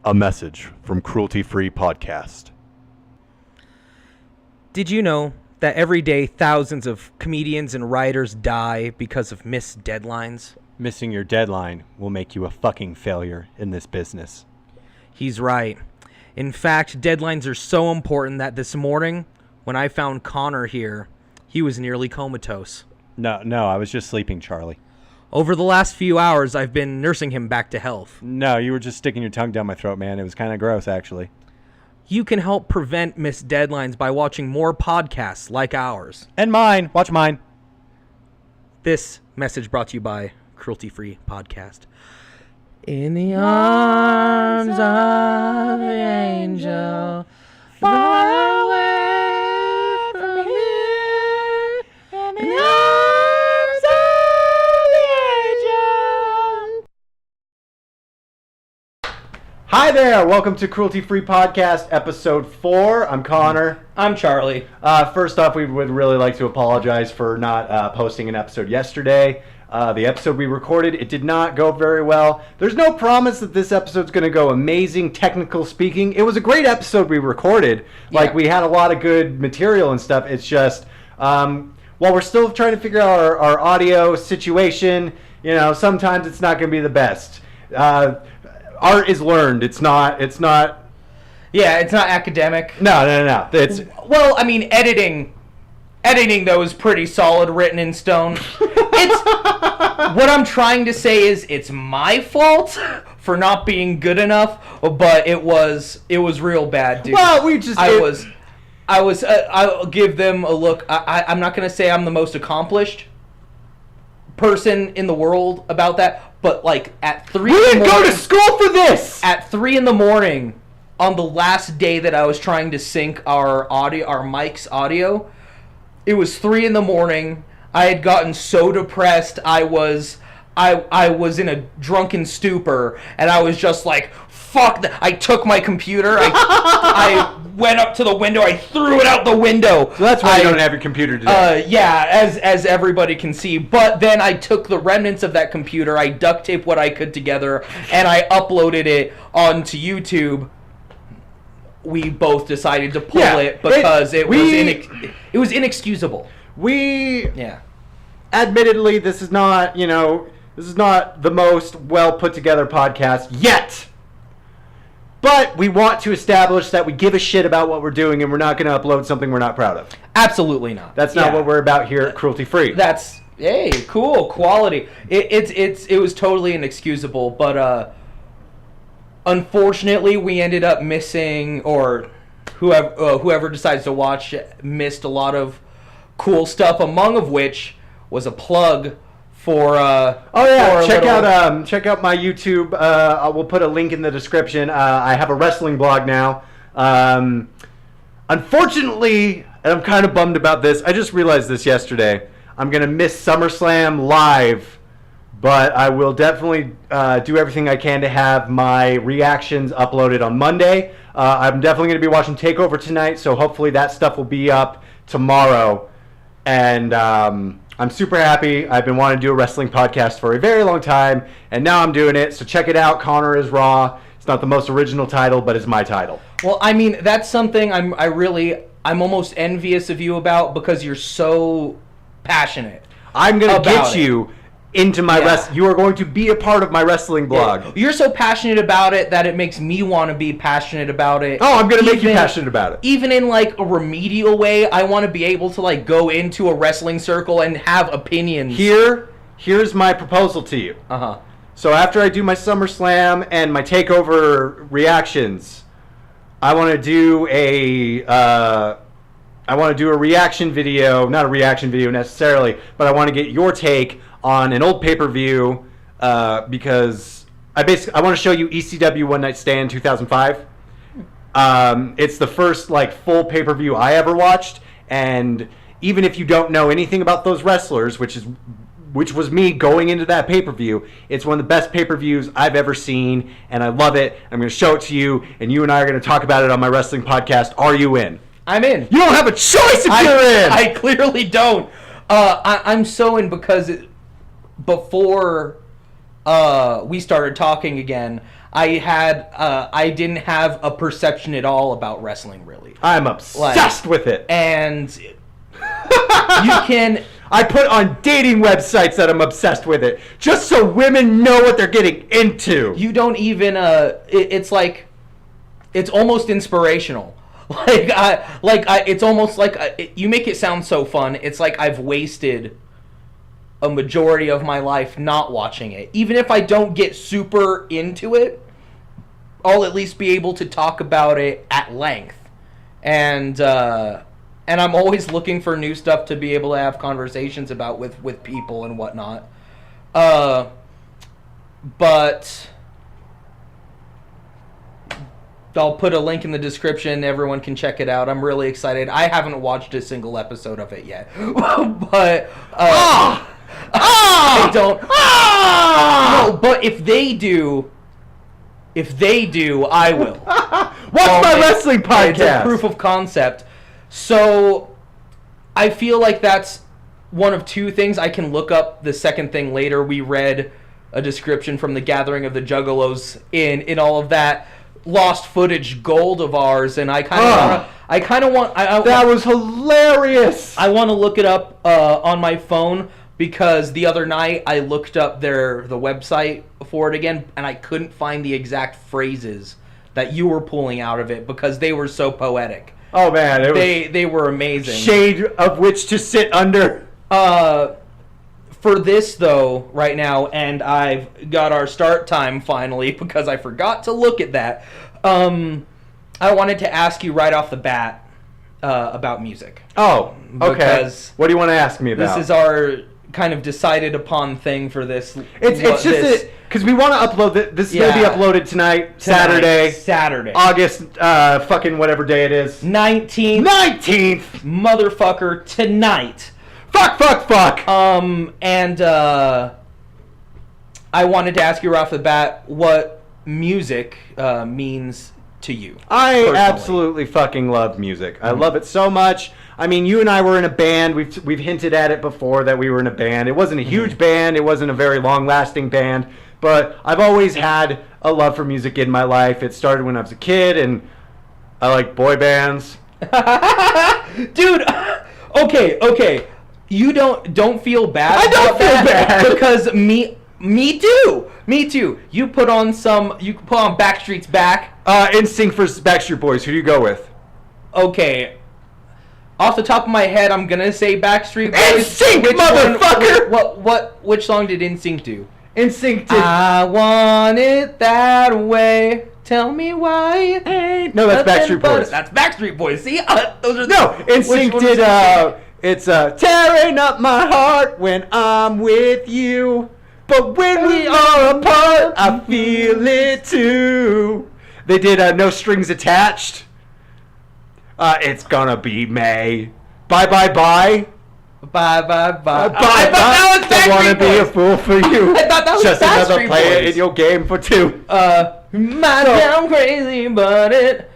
A message from CrueltyFree podcast. Did you know that every day thousands of comedians and writers die because of missed deadlines? Missing your deadline will make you a fucking failure in this business. He's right. In fact, deadlines are so important that this morning, when I found Connor here, he was nearly comatose. No, I was just sleeping, Charlie. Over the last few hours, I've been nursing him back to health. No, you were just sticking your tongue down my throat, man. It was kind of gross, actually. You can help prevent missed deadlines by watching more podcasts like ours. And mine. Watch mine. This message brought to you by CrueltyFree Podcast. In the arms of the angel, far away from here, in the arms of the angel. Hi there. Welcome to Cruelty Free Podcast, episode 4. I'm Connor. I'm Charlie. First off, we would really like to apologize for not posting an episode yesterday. The episode we recorded, it did not go very well. There's no promise that this episode's going to go amazing, technical speaking. It was a great episode we recorded. Like, we had a lot of good material and stuff. It's just, while we're still trying to figure out our audio situation, you know, sometimes it's not going to be the best. Art is learned. It's not. Yeah, it's not academic. No. It's Well, I mean, editing though is pretty solid, written in stone. It's what I'm trying to say is it's my fault for not being good enough, but it was real bad, dude. well, I'll give them a look. I'm not gonna say I'm the most accomplished person in the world about that, but like at 3 we in the didn't go morning, to school for this. at 3 in the morning on the last day that I was trying to sync our mic's audio. It was 3 in the morning. I had gotten so depressed. I was in a drunken stupor, and I was just like, fuck that. I took my computer, I went up to the window, I threw it out the window. So that's why you don't have your computer today. Yeah, as everybody can see. But then I took the remnants of that computer, I duct taped what I could together, and I uploaded it onto YouTube. We both decided to pull it because it was inexcusable. Admittedly, this is not the most well put together podcast yet. But we want to establish that we give a shit about what we're doing, and we're not going to upload something we're not proud of. Absolutely not. That's not what we're about here at Cruelty Free. That's cool quality. It was totally inexcusable, but unfortunately, we ended up missing, or whoever decides to watch missed a lot of cool stuff, among of which was a plug for check out my YouTube. I will put a link in the description. I have a wrestling blog now. Unfortunately, and I'm kind of bummed about this, I just realized this yesterday, I'm gonna miss SummerSlam live, but I will definitely do everything I can to have my reactions uploaded on Monday. I'm definitely going to be watching TakeOver tonight, so hopefully that stuff will be up tomorrow. And I'm super happy. I've been wanting to do a wrestling podcast for a very long time, and now I'm doing it. So check it out. Connor is Raw. It's not the most original title, but it's my title. Well, I mean, that's something I'm almost envious of you about, because you're so passionate. I'm going to get you into my you are going to be a part of my wrestling blog. Yeah. You're so passionate about it that it makes me want to be passionate about it. Oh, I'm going to make you passionate about it. Even in like a remedial way, I want to be able to like go into a wrestling circle and have opinions. Here's my proposal to you. Uh-huh. So after I do my SummerSlam and my TakeOver reactions, I want to do a reaction video, not a reaction video necessarily, but I want to get your take on an old pay-per-view, because I want to show you ECW One Night Stand 2005. It's the first like full pay-per-view I ever watched, and even if you don't know anything about those wrestlers, which was me going into that pay-per-view, it's one of the best pay-per-views I've ever seen, and I love it. I'm going to show it to you, and you and I are going to talk about it on my wrestling podcast. Are you in? I'm in. You don't have a choice if you're in! I clearly don't. I'm so in because before we started talking again, I didn't have a perception at all about wrestling, really. I'm obsessed with it. And you can... I put on dating websites that I'm obsessed with it, just so women know what they're getting into. You don't even... it's like... It's almost inspirational. It's almost like... you make it sound so fun. It's like I've wasted a majority of my life not watching it. Even if I don't get super into it, I'll at least be able to talk about it at length. And I'm always looking for new stuff to be able to have conversations about with people and whatnot. But I'll put a link in the description. Everyone can check it out. I'm really excited. I haven't watched a single episode of it yet. But I don't. No, but if they do, I will. What's my wrestling podcast? It's a proof of concept. So I feel like that's one of two things. I can look up the second thing later. We read a description from the Gathering of the Juggalos in all of that lost footage gold of ours, and I kind of want. That was hilarious. I want to look it up on my phone, because the other night I looked up the website for it again, and I couldn't find the exact phrases that you were pulling out of it because they were so poetic. Oh man, they were amazing. Shade of which to sit under. For this though, right now, and I've got our start time finally because I forgot to look at that. I wanted to ask you right off the bat about music. Oh, okay. Because what do you want to ask me about? This is our kind of decided upon thing for this. It's just because we want to upload this. Is going to be uploaded tonight, Saturday, August, fucking whatever day it is. 19th, motherfucker, tonight. Fuck. And I wanted to ask you right off the bat what music means to you. I personally. absolutely fucking love music. I love it so much. I mean, you and I were in a band. We've hinted at it before that we were in a band. It wasn't a huge band. It wasn't a very long-lasting band. But I've always had a love for music in my life. It started when I was a kid, and I like boy bands. Dude, okay. You don't feel bad. I don't feel bad because me too. You put on Backstreet's Back. NSYNC for Backstreet Boys. Who do you go with? Okay. Off the top of my head, I'm gonna say Backstreet Boys. NSYNC, motherfucker! Which song did NSYNC do? NSYNC did. I want it that way. Tell me why. No, that's Backstreet Boys. That's Backstreet Boys. See, those are NSYNC did. It's tearing up my heart when I'm with you, but when we are apart, I feel it too. They did No Strings Attached. It's gonna be May. Bye. Bye. Bye. I thought that was Backstreet I wanna Boys. be a fool for you. I thought that was just Backstreet another player Boys. in your game for two. I'm crazy, but it.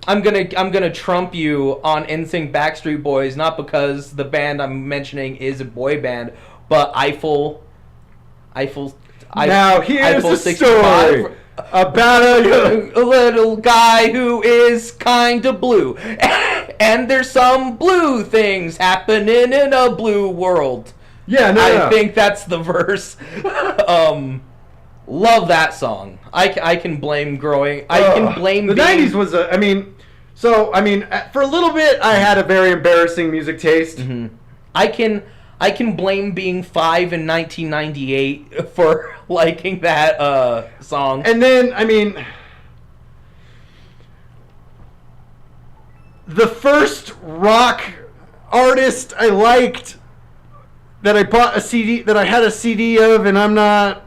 I'm gonna trump you on NSYNC Backstreet Boys, not because the band I'm mentioning is a boy band, but Eiffel. Now here's Eiffel the 65. story about a little guy who is kind of blue, and there's some blue things happening in a blue world. Yeah, I think that's the verse. Love that song. I can blame growing. I can blame the being, 90s was for a little bit I had a very embarrassing music taste. Mm-hmm. I can blame being 5 in 1998 for liking that song. And then the first rock artist I liked that I bought a CD that I had a CD of, and I'm not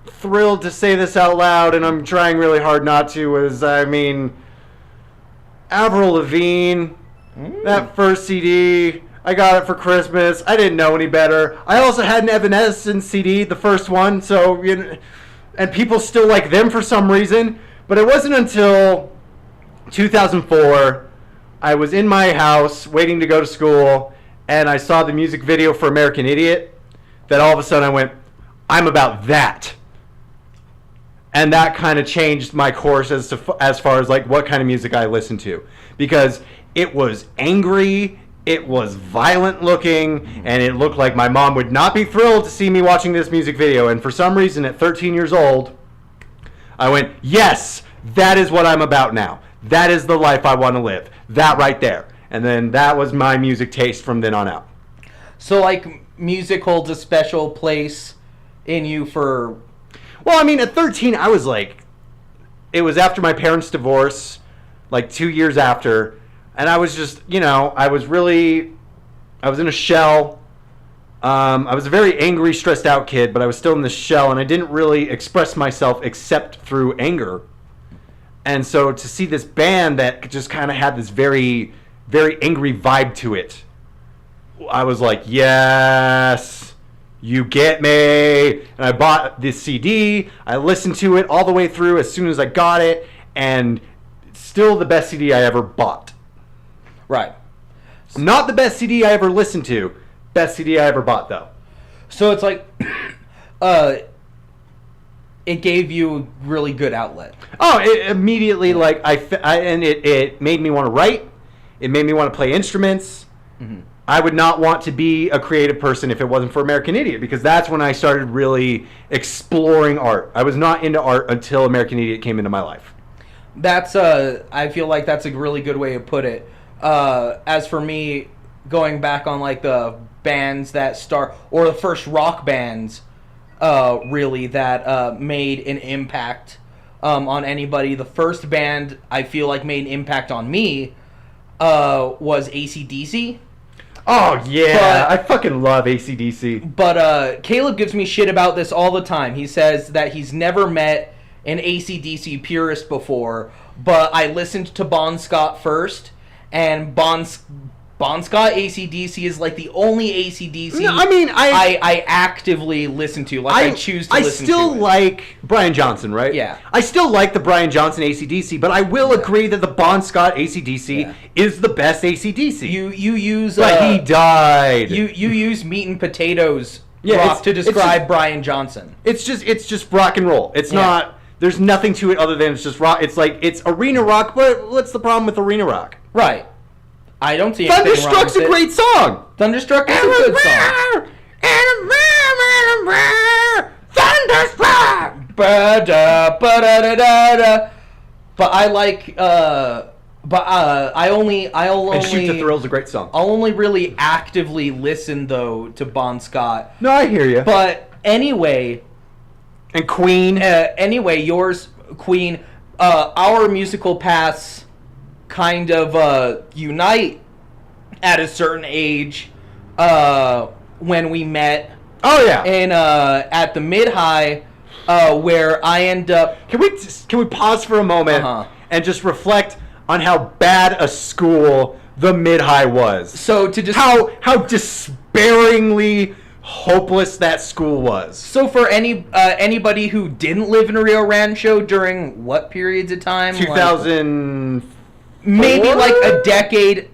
thrilled to say this out loud, and I'm trying really hard not to, was Avril Lavigne. That first CD, I got it for Christmas. I didn't know any better. I also had an Evanescence CD, the first one, so and people still like them for some reason. But it wasn't until 2004 I was in my house waiting to go to school, and I saw the music video for American Idiot, that all of a sudden I went, I'm about that. And that kind of changed my course as far as like what kind of music I listened to, because it was angry, it was violent looking, and it looked like my mom would not be thrilled to see me watching this music video. And for some reason, at 13 years old, I went, yes, that is what I'm about now. That is the life I want to live. That right there. And then that was my music taste from then on out. So, like, music holds a special place in you for... Well, I mean, at 13, I was like... It was after my parents' divorce, like 2 years after, and I was just, I was in a shell. I was a very angry, stressed out kid, but I was still in this shell, and I didn't really express myself except through anger. And so to see this band that just kind of had this very, very angry vibe to it, I was like, yes, you get me. And I bought this CD. I listened to it all the way through as soon as I got it, and it's still the best CD I ever bought. Right. Not the best CD I ever listened to. Best CD I ever bought, though. So it's like... It gave you a really good outlet. Oh, it immediately, like, it made me want to write. It made me want to play instruments. Mm-hmm. I would not want to be a creative person if it wasn't for American Idiot, because that's when I started really exploring art. I was not into art until American Idiot came into my life. That's I feel like that's a really good way to put it. As for me, going back on like the bands that or the first rock bands, really that made an impact on anybody. The first band I feel like made an impact on me was AC/DC. Oh, yeah. I fucking love AC/DC. But Caleb gives me shit about this all the time. He says that he's never met an AC/DC purist before, but I listened to Bon Scott first, and Bon Scott AC/DC is like the only AC/DC I actively listen to. Like I choose to listen to. I still like Brian Johnson, right? Yeah. I still like the Brian Johnson AC/DC, but I will agree that the Bon Scott AC/DC is the best AC/DC. You use but he died. You use meat and potatoes rock to describe Brian Johnson. It's just rock and roll. It's not. There's nothing to it other than it's just rock. It's like it's arena rock, but what's the problem with arena rock? Right. I don't see anything wrong with it. Thunderstruck's a great song. Thunderstruck is a good song. Thunderstruck. But I like. I only. And Shoot the Thrill's a great song. I'll only really actively listen though to Bon Scott. No, I hear you. But anyway. And Queen. Anyway, yours, Queen. Our musical paths kind of unite at a certain age when we met. Oh yeah. And at the mid-high, where I end up. Can we pause for a moment and just reflect on how bad a school the mid-high was? So to just how despairingly hopeless that school was. So for anybody who didn't live in Rio Rancho during what periods of time? 2000. Maybe like a decade.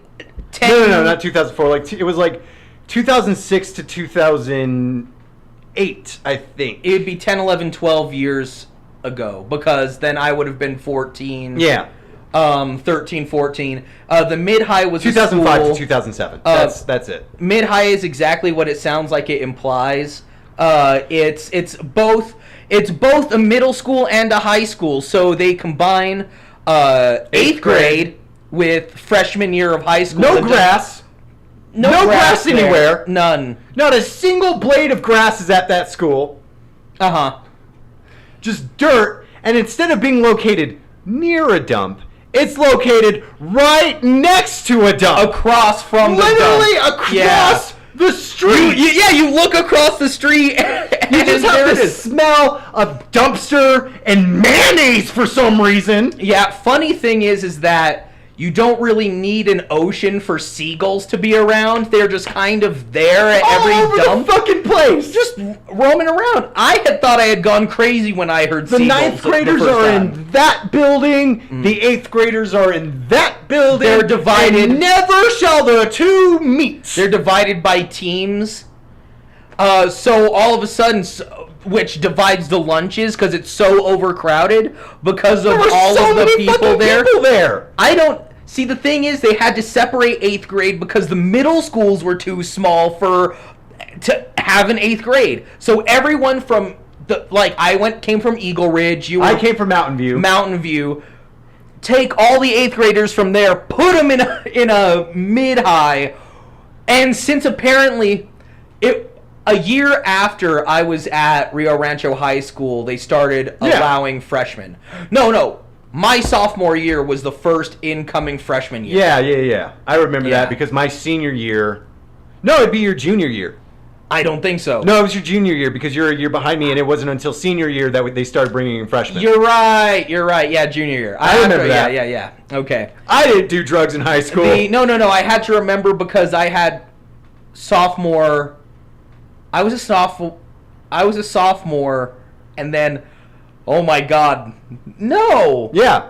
10. No, not 2004. Like it was like 2006 to 2008, I think. It would be 10, 11, 12 years ago, because then I would have been 14. Yeah. 13, 14. The mid-high was 2005 to 2007. That's it. Mid-high is exactly what it sounds like it implies. It's both a middle school and a high school, so they combine eighth grade with freshman year of high school. No grass. No grass anywhere. None. Not a single blade of grass is at that school. Just dirt, and instead of being located near a dump, it's located right next to a dump. Across from the dump. Literally across the street. You look across the street and you just have the smell of dumpster and mayonnaise for some reason. Yeah, funny thing is that you don't really need an ocean for seagulls to be around. They're just kind of there at every dump. The fucking place. Just roaming around. I had thought I had gone crazy when I heard the seagulls. The ninth graders are in that building. The eighth graders are in that building. They're divided. And never shall the two meet. They're divided by teams. So all of a sudden, which divides the lunches because it's so overcrowded because of There were all so of the many people fucking there. people there. I don't see. The thing is, they had to separate 8th grade because the middle schools were too small to have an 8th grade. So everyone from came from Eagle Ridge. I came from Mountain View. Mountain View. Take all the 8th graders from there, put them in a mid-high, and since apparently a year after I was at Rio Rancho High School, they started allowing freshmen. No. My sophomore year was the first incoming freshman year. Yeah. I remember that because my senior year... No, it'd be your junior year. I don't think so. No, it was your junior year because you're a year behind me, and it wasn't until senior year that they started bringing in freshmen. You're right. Yeah, junior year. I remember that. Yeah. Okay. I didn't do drugs in high school. No. I had to remember because I had sophomore... I was a sophomore, and then, oh my God, no. Yeah.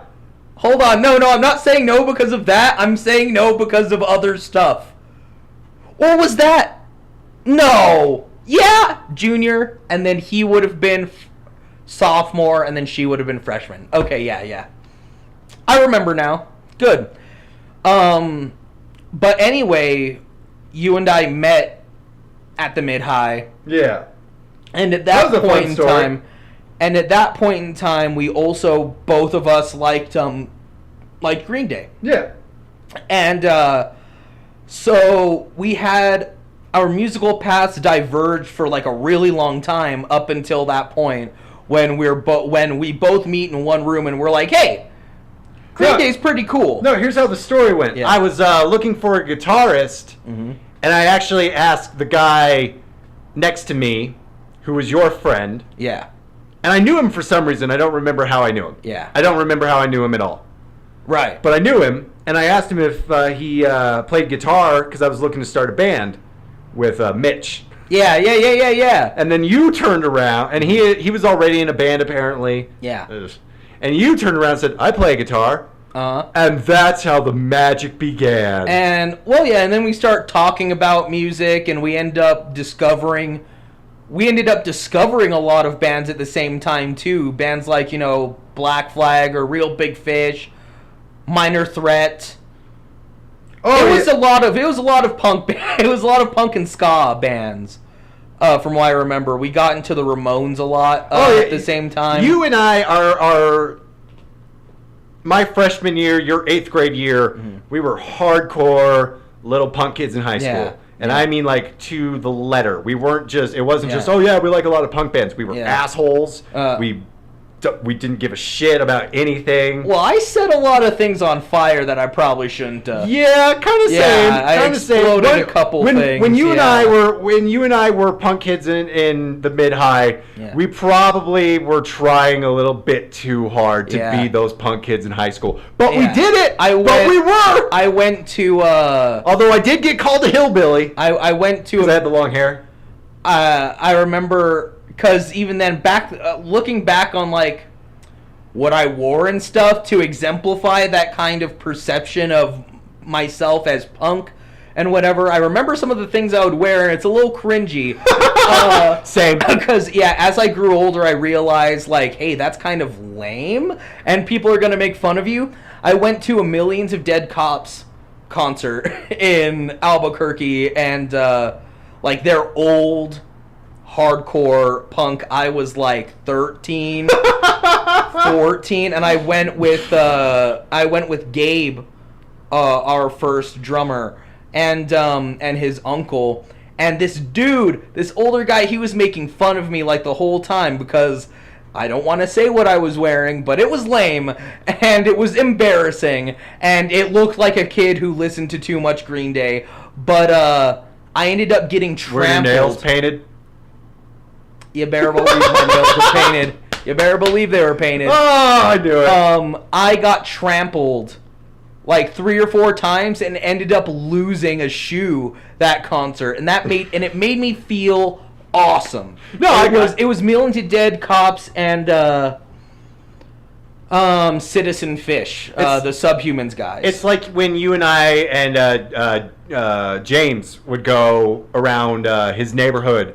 Hold on, no, I'm not saying no because of that. I'm saying no because of other stuff. Or was that? No. Yeah, junior, and then he would have been sophomore, and then she would have been freshman. Okay, yeah. I remember now. Good. But anyway, you and I met at the mid-high. Yeah. And at that was a fun point in story. time, we also, both of us liked Green Day. Yeah. And so we had our musical paths diverged for like a really long time up until that point when we both meet in one room and we're like, hey, Green Day's pretty cool. No, here's how the story went. Yeah. I was looking for a guitarist, and I actually asked the guy next to me, who was your friend. Yeah. And I knew him for some reason. I don't remember how I knew him. Yeah. I don't remember how I knew him at all. Right. But I knew him, and I asked him if he played guitar because I was looking to start a band with Mitch. Yeah. And then you turned around, and he was already in a band apparently. Yeah. And you turned around and said, I play guitar. And that's how the magic began. And then we start talking about music, and we ended up discovering a lot of bands at the same time too. Bands like, Black Flag or Real Big Fish, Minor Threat. It was a lot of punk. It was a lot of punk and ska bands. From what I remember, we got into the Ramones a lot at the same time. You and I are my freshman year, your 8th grade year. We were hardcore little punk kids in high school. And I mean, like, to the letter. We weren't just, it wasn't just, we like a lot of punk bands. We were assholes. We didn't give a shit about anything. Well, I set a lot of things on fire that I probably shouldn't. Yeah, kind of same. I exploded a couple things. When you and I were punk kids in the mid-high, we probably were trying a little bit too hard to be those punk kids in high school. But we did it. We were. I went to. Although I did get called a hillbilly. I went to. Because I had the long hair. I remember. Because even then, looking back on, like, what I wore and stuff to exemplify that kind of perception of myself as punk and whatever, I remember some of the things I would wear, and it's a little cringy. Same. Because, as I grew older, I realized, like, hey, that's kind of lame, and people are going to make fun of you. I went to a Millions of Dead Cops concert in Albuquerque, and, they're old hardcore punk. I was like 13, 14, and I went with Gabe, our first drummer, and his uncle, and this older guy, he was making fun of me like the whole time because I don't want to say what I was wearing, but it was lame and it was embarrassing and it looked like a kid who listened to too much Green Day, but I ended up getting trampled. Were your nails painted? You better believe my nails were painted. You better believe they were painted. Oh, I knew it. I got trampled like 3 or 4 times and ended up losing a shoe that concert, and it made me feel awesome. No, it was Millions of Dead Cops and Citizen Fish, the Subhumans guys. It's like when you and I and James would go around his neighborhood.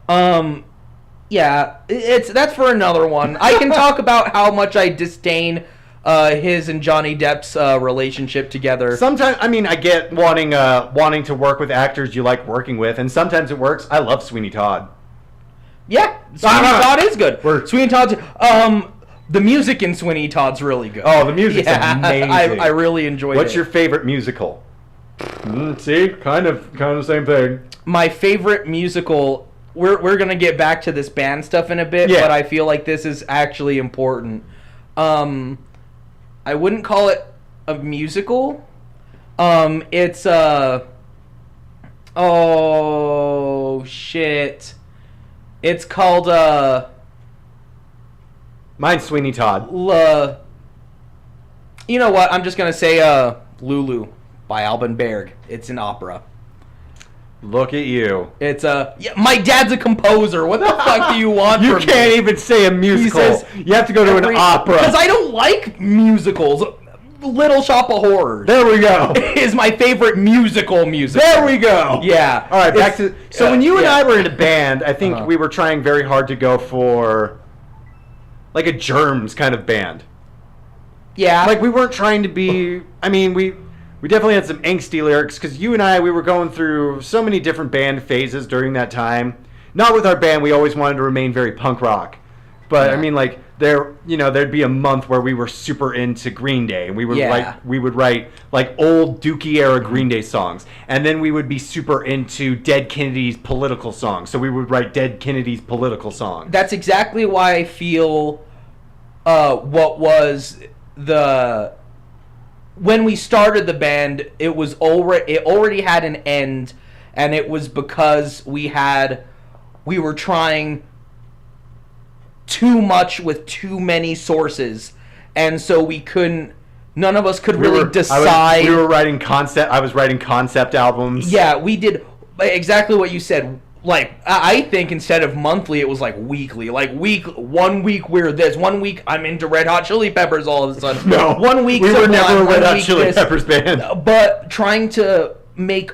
Yeah, that's for another one. I can talk about how much I disdain his and Johnny Depp's relationship together. Sometimes, I mean, I get wanting to work with actors you like working with, and sometimes it works. I love Sweeney Todd. Yeah, Sweeney Todd is good. Sweeney Todd's the music in Sweeney Todd's really good. Oh, the music's amazing. I really enjoyed it. What's your favorite musical? See, kind of the same thing. My favorite musical. We're gonna get back to this band stuff in a bit, but I feel like this is actually important. I wouldn't call it a musical. It's oh shit. It's called Mine's Sweeney Todd. You know what? I'm just gonna say Lulu by Alban Berg. It's an opera. Look at you. It's my dad's a composer. What the fuck do you want from me? You can't even say a musical. Says, you have to go to an opera. Because I don't like musicals. Little Shop of Horrors. There we go. Is my favorite musical. There we go. Yeah. All right, back to... So when you and I were in a band, I think Uh-huh. we were trying very hard to go for like a Germs kind of band. Yeah. Like we weren't trying to be... I mean, we definitely had some angsty lyrics because you and I, we were going through so many different band phases during that time. Not with our band, we always wanted to remain very punk rock. But I mean, like there'd be a month where we were super into Green Day, and we would write like old Dookie era Green Day songs, and then we would be super into Dead Kennedy's political songs. So we would write Dead Kennedy's political songs. That's exactly why I feel what was the... When we started the band, it already had an end, and it was because we were trying too much with too many sources, and so none of us could really decide. We were writing concept. I was writing concept albums. Yeah, we did exactly what you said. Like, I think instead of monthly, it was like weekly. Like, 1 week we're this. 1 week I'm into Red Hot Chili Peppers all of a sudden. No, 1 week we were never a Red Hot Chili this. Peppers band. But trying to make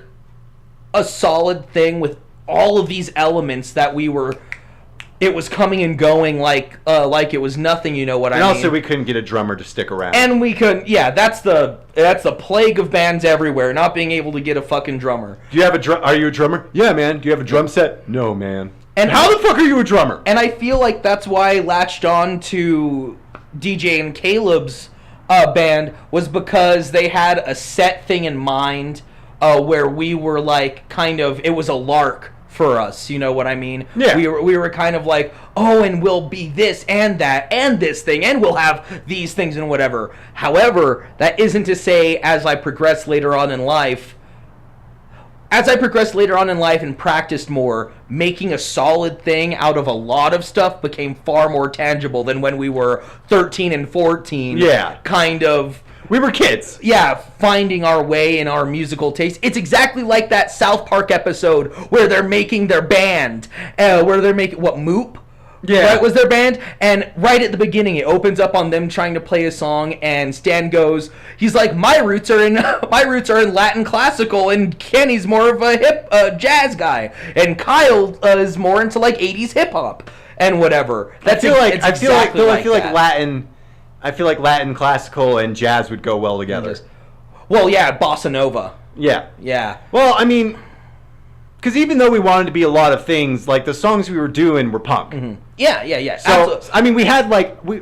a solid thing with all of these elements that it was coming and going like it was nothing, you know what I mean? And also we couldn't get a drummer to stick around. And we couldn't, that's the plague of bands everywhere, not being able to get a fucking drummer. Do you have are you a drummer? Yeah, man. Do you have a drum set? No, man. And how the fuck are you a drummer? And I feel like that's why I latched on to DJ and Caleb's band, was because they had a set thing in mind where we were like it was a lark for us, you know what I mean? Yeah. We were kind of like, oh, and we'll be this and that and this thing, and we'll have these things and whatever. However, that isn't to say as I progressed later on in life and practiced more, making a solid thing out of a lot of stuff became far more tangible than when we were 13 and 14. Yeah. Kind of... We were kids. Yeah, finding our way in our musical taste. It's exactly like that South Park episode where they're making their band. Where they're making, Moop? Yeah. Right, was their band? And right at the beginning, it opens up on them trying to play a song, and Stan goes, he's like, my roots are in Latin classical, and Kenny's more of a jazz guy, and Kyle is more into like 80s hip hop and whatever. I feel like Latin classical and jazz would go well together. Well, yeah, bossa nova. Yeah. Yeah. Well, I mean, because even though we wanted to be a lot of things, like the songs we were doing were punk. Mm-hmm. Yeah. So, absolutely. I mean, we had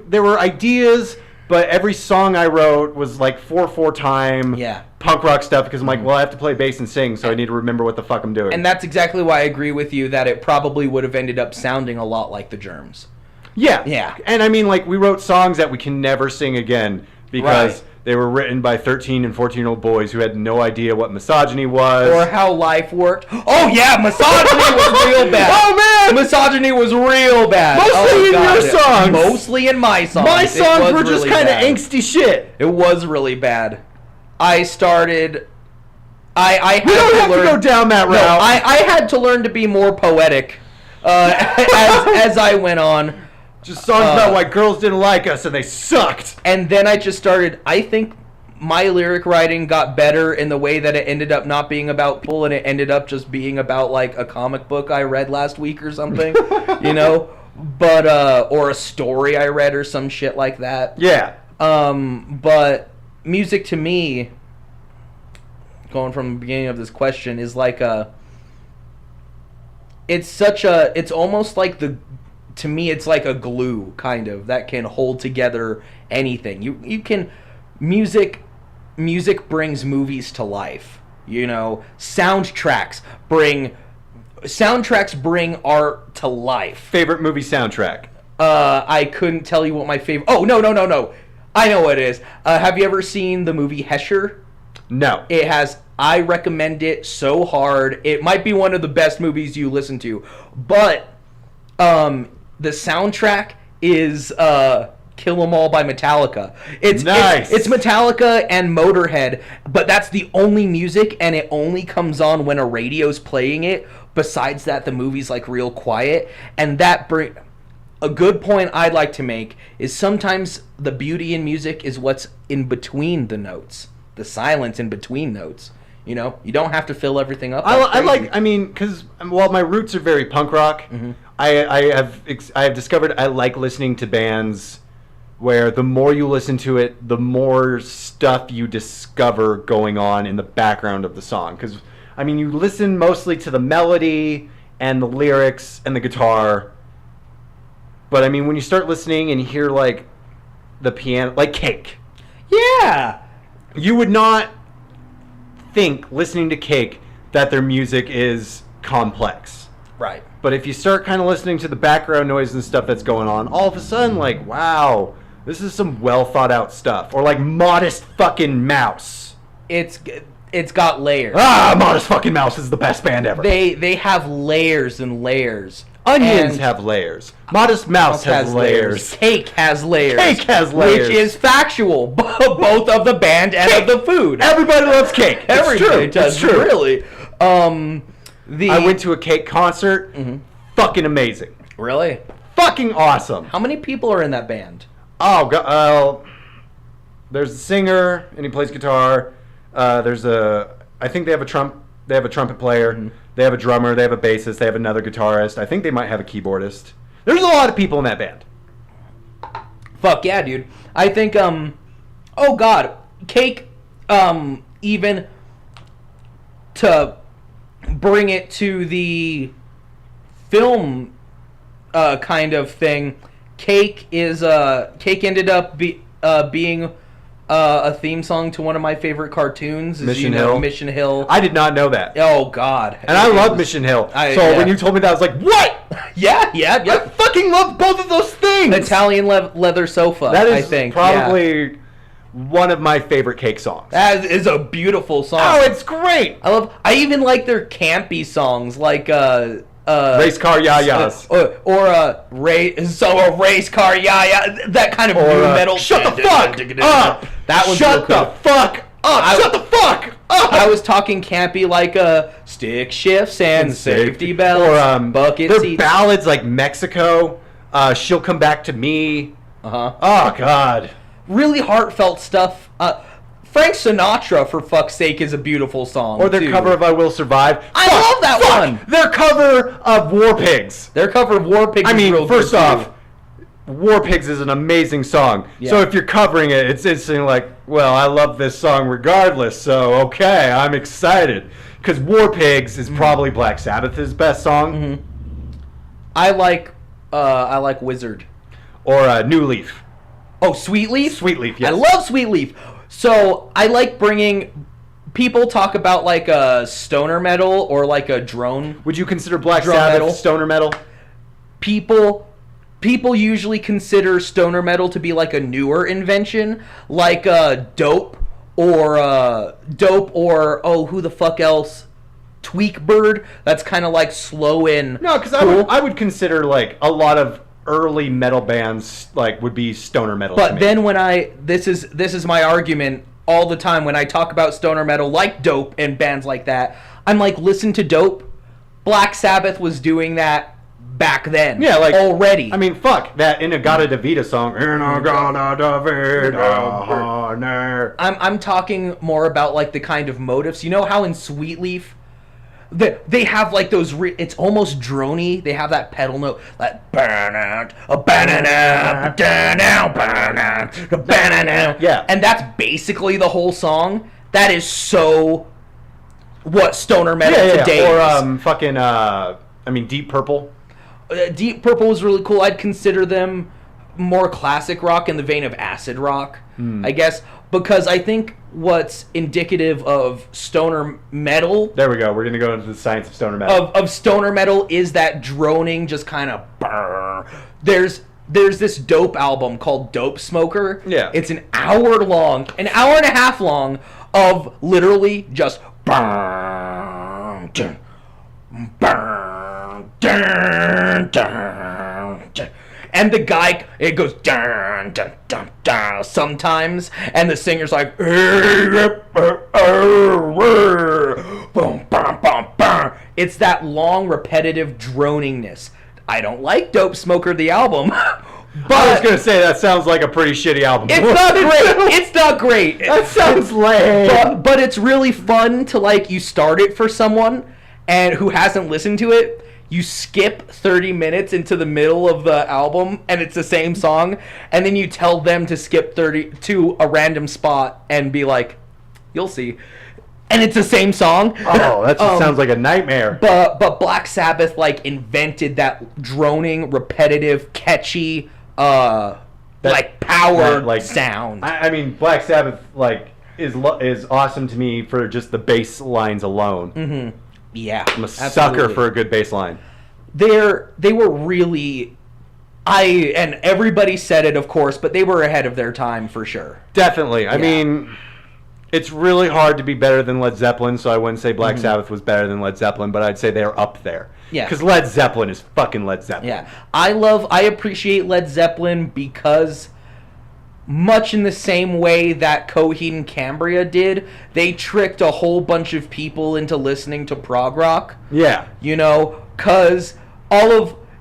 there were ideas, but every song I wrote was like 4/4 time punk rock stuff, because I'm like, well, I have to play bass and sing, so I need to remember what the fuck I'm doing. And that's exactly why I agree with you that it probably would have ended up sounding a lot like the Germs. Yeah. And I mean, like, we wrote songs that we can never sing again because they were written by 13 and 14-year-old boys who had no idea what misogyny was. Or how life worked. Oh, yeah, misogyny was real bad. Oh, man! Misogyny was real bad. Mostly in your songs. Mostly in my songs. My songs were just really kind of bad. angsty shit. It was really bad. I started... I we don't have to go down that route. No, I had to learn to be more poetic as I went on. Just songs about why girls didn't like us and they sucked. And then I just started, I think my lyric writing got better in the way that it ended up not being about people and it ended up just being about like a comic book I read last week or something, you know, but or a story I read or some shit like that. Yeah. But music to me, going from the beginning of this question, is like it's almost like to me it's like a glue kind of that can hold together anything. You can music brings movies to life, you know. Soundtracks bring art to life. Favorite movie soundtrack? I couldn't tell you what my favorite. Oh, no. I know what it is. Have you ever seen the movie Hesher? No. It has. I recommend it so hard. It might be one of the best movies you listen to, but the soundtrack is Kill 'Em All by Metallica. It's nice. It's Metallica and Motorhead, but that's the only music, and it only comes on when a radio's playing it. Besides that, the movie's like real quiet, and that a good point I'd like to make is sometimes the beauty in music is what's in between the notes, the silence in between notes. You know, you don't have to fill everything up. Because while my roots are very punk rock, I have discovered I like listening to bands where the more you listen to it, the more stuff you discover going on in the background of the song. Because, I mean, you listen mostly to the melody and the lyrics and the guitar. But, I mean, when you start listening and you hear, like, the piano, like Cake. Yeah! You would not think, listening to Cake, that their music is complex. Right. But if you start kind of listening to the background noise and stuff that's going on, all of a sudden, like, wow, this is some well thought out stuff. Or like Modest Fucking Mouse. It's got layers. Modest Fucking Mouse is the best band ever. They have layers and layers. Onions have layers. Modest Mouse has layers. Cake has layers. Cake has layers. Which is factual, both of the band and of the food. Everybody loves Cake. Everybody does. It's true. Really. I went to a Cake concert. Mm-hmm. Fucking amazing. Really? Fucking awesome. How many people are in that band? Oh, God. There's a singer, and he plays guitar. I think they have a trumpet player. Mm-hmm. They have a drummer. They have a bassist. They have another guitarist. I think they might have a keyboardist. There's a lot of people in that band. Fuck yeah, dude. I think, oh God, Cake, even to bring it to the film kind of thing, Cake ended up being a theme song to one of my favorite cartoons. Mission Hill. Mission Hill. I did not know that. Oh God. And I love Mission Hill. When you told me that, I was like, what? Yeah. I fucking love both of those things. Italian leather sofa. That is, I think, probably one of my favorite Cake songs. That is a beautiful song. Oh, it's great. I even like their campy songs, like Race Car Ya-Ya's. Or a race car ya-ya. That kind of new metal. Shut the fuck up. That was Shut the fuck up. Shut the fuck up. I was talking campy like stick shifts and safety belts. Or bucket their seats. ballads like Mexico. She'll Come Back to Me. Oh God. Really heartfelt stuff. Frank Sinatra, for fuck's sake, is a beautiful song. Or their cover of I Will Survive. I love that one. Their cover of War Pigs. Their cover of War Pigs. I mean, is real first good off, too. War Pigs is an amazing song. Yeah. So if you're covering it, it's instantly like, well, I love this song regardless. So okay, I'm excited because War Pigs is probably Black Sabbath's best song. Mm-hmm. I like Wizard. Or New Leaf. Oh, Sweet Leaf? Sweet Leaf, yes. I love Sweet Leaf. So I like bringing... People talk about like a stoner metal or like a drone. Would you consider Black Drum Sabbath metal? stoner metal? People usually consider stoner metal to be like a newer invention, like Dope or who the fuck else? Tweakbird. That's kind of like slow and No, because cool. I would consider like a lot of early metal bands like would be stoner metal. But to me. then when this is my argument all the time when I talk about stoner metal like Dope and bands like that, I'm like, listen to Dope. Black Sabbath was doing that back then. Yeah, like already. I mean, fuck that In-A-Gadda-Da-Vida song. In-A-Gadda-Da-Vida. I'm talking more about like the kind of motifs. You know how in Sweet Leaf, they have like those. It's almost drony. They have that pedal note, like burn out, Yeah, and that's basically the whole song. That is so what stoner metal today or is. fucking I mean Deep Purple. Deep Purple is really cool. I'd consider them more classic rock in the vein of acid rock, I guess, because I think what's indicative of stoner metal. There we go. We're gonna go into the science of stoner metal. Of stoner metal is that droning, just kind of burr. There's this dope album called Dope Smoker. Yeah. It's an hour and a half long of literally just burn, burn, dun, dun, dun. And the guy, it goes dun, dun, dun, dun, sometimes, and the singer's like boom, boom, boom, boom. It's that long repetitive droningness. I don't like Dope Smoker the album, but I was gonna say that sounds like a pretty shitty album. it's not great. It's not great. That sounds lame. But it's really fun to, like, you start it for someone and who hasn't listened to it. You skip 30 minutes into the middle of the album and it's the same song, and then you tell them to skip 30 to a random spot and be like, you'll see. And it's the same song. Oh, that just sounds like a nightmare. But Black Sabbath like invented that droning, repetitive, catchy like powered sound. I mean, Black Sabbath like is awesome to me for just the bass lines alone. Mm-hmm. Yeah, I'm a sucker for a good bass line. They were really, and everybody said it, of course, but they were ahead of their time for sure. Definitely. I mean, it's really hard to be better than Led Zeppelin, so I wouldn't say Black Sabbath was better than Led Zeppelin, but I'd say they're up there. Yeah. Because Led Zeppelin is fucking Led Zeppelin. Yeah. I appreciate Led Zeppelin because, much in the same way that Coheed and Cambria did, they tricked a whole bunch of people into listening to prog rock. Yeah. You know, because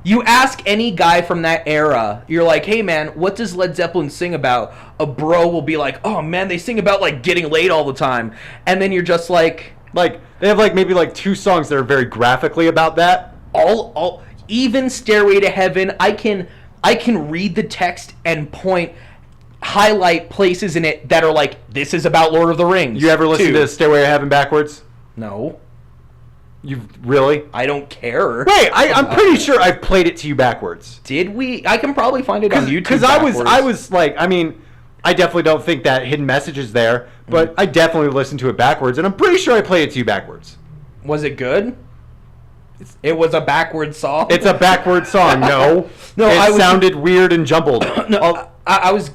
you ask any guy from that era, you're like, hey man, what does Led Zeppelin sing about? A bro will be like, oh man, they sing about like getting laid all the time. And then you're just like they have like maybe like 2 songs that are very graphically about that. Even Stairway to Heaven, I can read the text and highlight places in it that are like, this is about Lord of the Rings. You ever listen to Stairway to Heaven backwards? No. You've really? I don't care. Wait, I'm pretty sure I've played it to you backwards. Did we? I can probably find it on YouTube. Because I was like, I mean, I definitely don't think that hidden message is there, but I definitely listened to it backwards, and I'm pretty sure I played it to you backwards. Was it good? It was a backward song. It's a backward song. No, it sounded weird and jumbled. No, I was.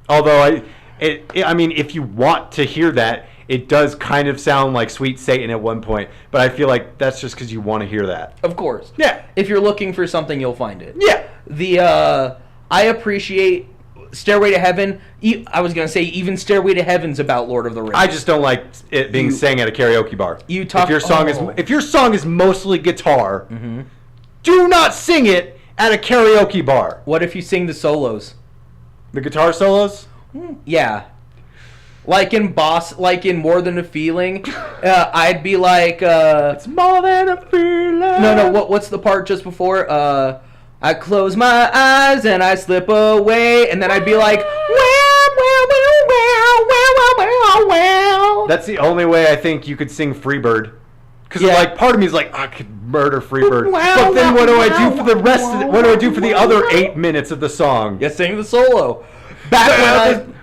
Although I mean, if you want to hear that, it does kind of sound like Sweet Satan at one point, but I feel like that's just because you want to hear that. Of course. Yeah. If you're looking for something, you'll find it. Yeah. I appreciate Stairway to Heaven. I was gonna say even Stairway to Heaven's about Lord of the Rings. I just don't like it being sang at a karaoke bar. If your song is mostly guitar, do not sing it at a karaoke bar. What if you sing the solos? The guitar solos? Yeah. Like in More Than a Feeling, I'd be like, it's more than a feeling. No, what's the part just before? I close my eyes and I slip away, and then I'd be like, well. That's the only way I think you could sing Freebird. Because like part of me is like, I could murder Freebird. But then what do I do for the rest of it? What do I do for the other 8 minutes of the song? You sing the solo. Back when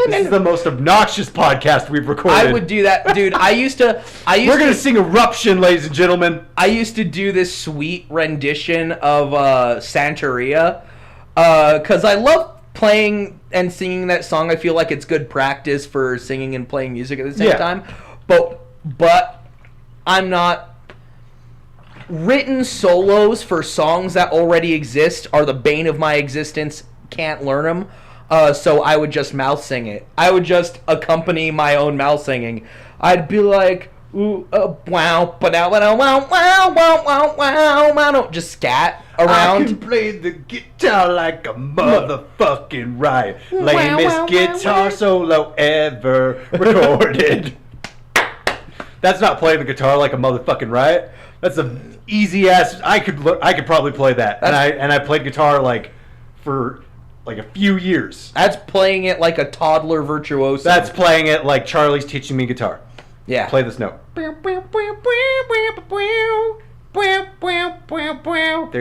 This is the most obnoxious podcast we've recorded. I would do that, dude. We're gonna sing Eruption, ladies and gentlemen. I used to do this sweet rendition of Santeria, because I love playing and singing that song. I feel like it's good practice for singing and playing music at the same time. But I'm not. Written solos for songs that already exist are the bane of my existence. Can't learn them. So I would just mouth sing it. I would just accompany my own mouth singing. I'd be like, ooh, wow, wow, wow, wow, wow, wow, wow, wow, just scat around. I can play the guitar like a motherfucking riot. Lamest guitar solo ever recorded. That's not playing the guitar like a motherfucking riot. That's a easy ass. I could probably play that. And I played guitar like for like a few years. That's playing it like a toddler virtuoso. That's playing it like Charlie's teaching me guitar. Yeah. Play this note. There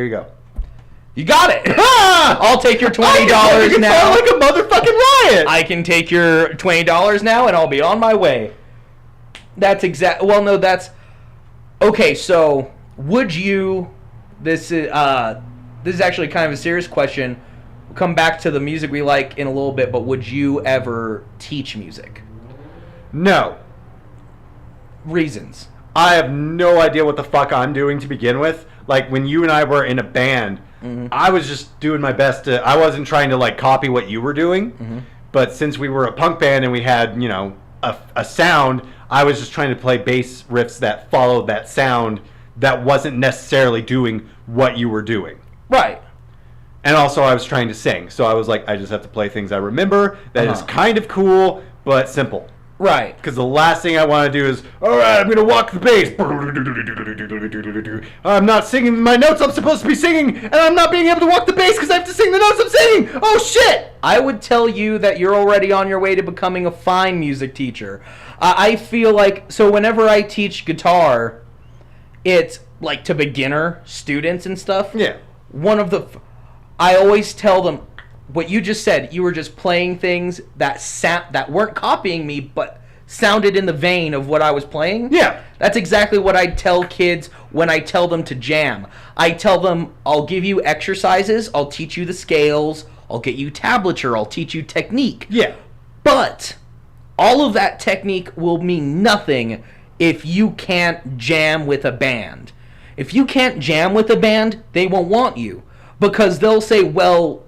you go. You got it. I'll take your $20 now. Like a motherfucking riot. I can take your $20 now, and I'll be on my way. That's exact. Well, no, that's okay. So, would you? This is actually kind of a serious question. We'll come back to the music we like in a little bit, but would you ever teach music? No. Reasons. I have no idea what the fuck I'm doing to begin with. Like when you and I were in a band, I was just doing my best to. I wasn't trying to like copy what you were doing, but since we were a punk band and we had a sound, I was just trying to play bass riffs that followed that sound that wasn't necessarily doing what you were doing. Right. And also I was trying to sing, so I was like, I just have to play things I remember. That is kind of cool, but simple. Right. Because the last thing I want to do is, all right, I'm going to walk the bass. I'm not singing my notes I'm supposed to be singing, and I'm not being able to walk the bass because I have to sing the notes I'm singing. Oh, shit. I would tell you that you're already on your way to becoming a fine music teacher. I feel like, so whenever I teach guitar, it's like to beginner students and stuff. Yeah. I always tell them, what you just said, you were just playing things that weren't copying me, but sounded in the vein of what I was playing. Yeah. That's exactly what I tell kids when I tell them to jam. I tell them, I'll give you exercises, I'll teach you the scales, I'll get you tablature, I'll teach you technique. Yeah. But all of that technique will mean nothing if you can't jam with a band. If you can't jam with a band, they won't want you. Because they'll say, well,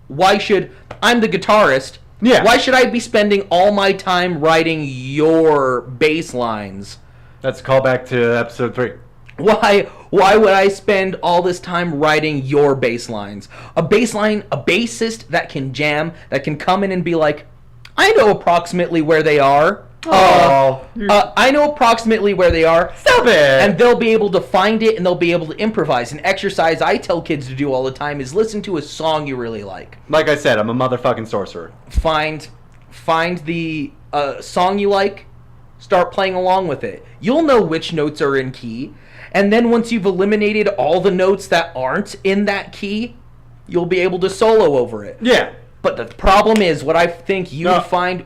I'm the guitarist. Yeah. Why should I be spending all my time writing your bass lines? That's a callback to episode 3. Why would I spend all this time writing your bass lines? A bassist that can jam, that can come in and be like, I know approximately where they are. I know approximately where they are. Stop it! And they'll be able to find it, and they'll be able to improvise. An exercise I tell kids to do all the time is listen to a song you really like. Like I said, I'm a motherfucking sorcerer. Find the song you like, start playing along with it. You'll know which notes are in key, and then once you've eliminated all the notes that aren't in that key, you'll be able to solo over it. Yeah. But the problem is, what I think you'd find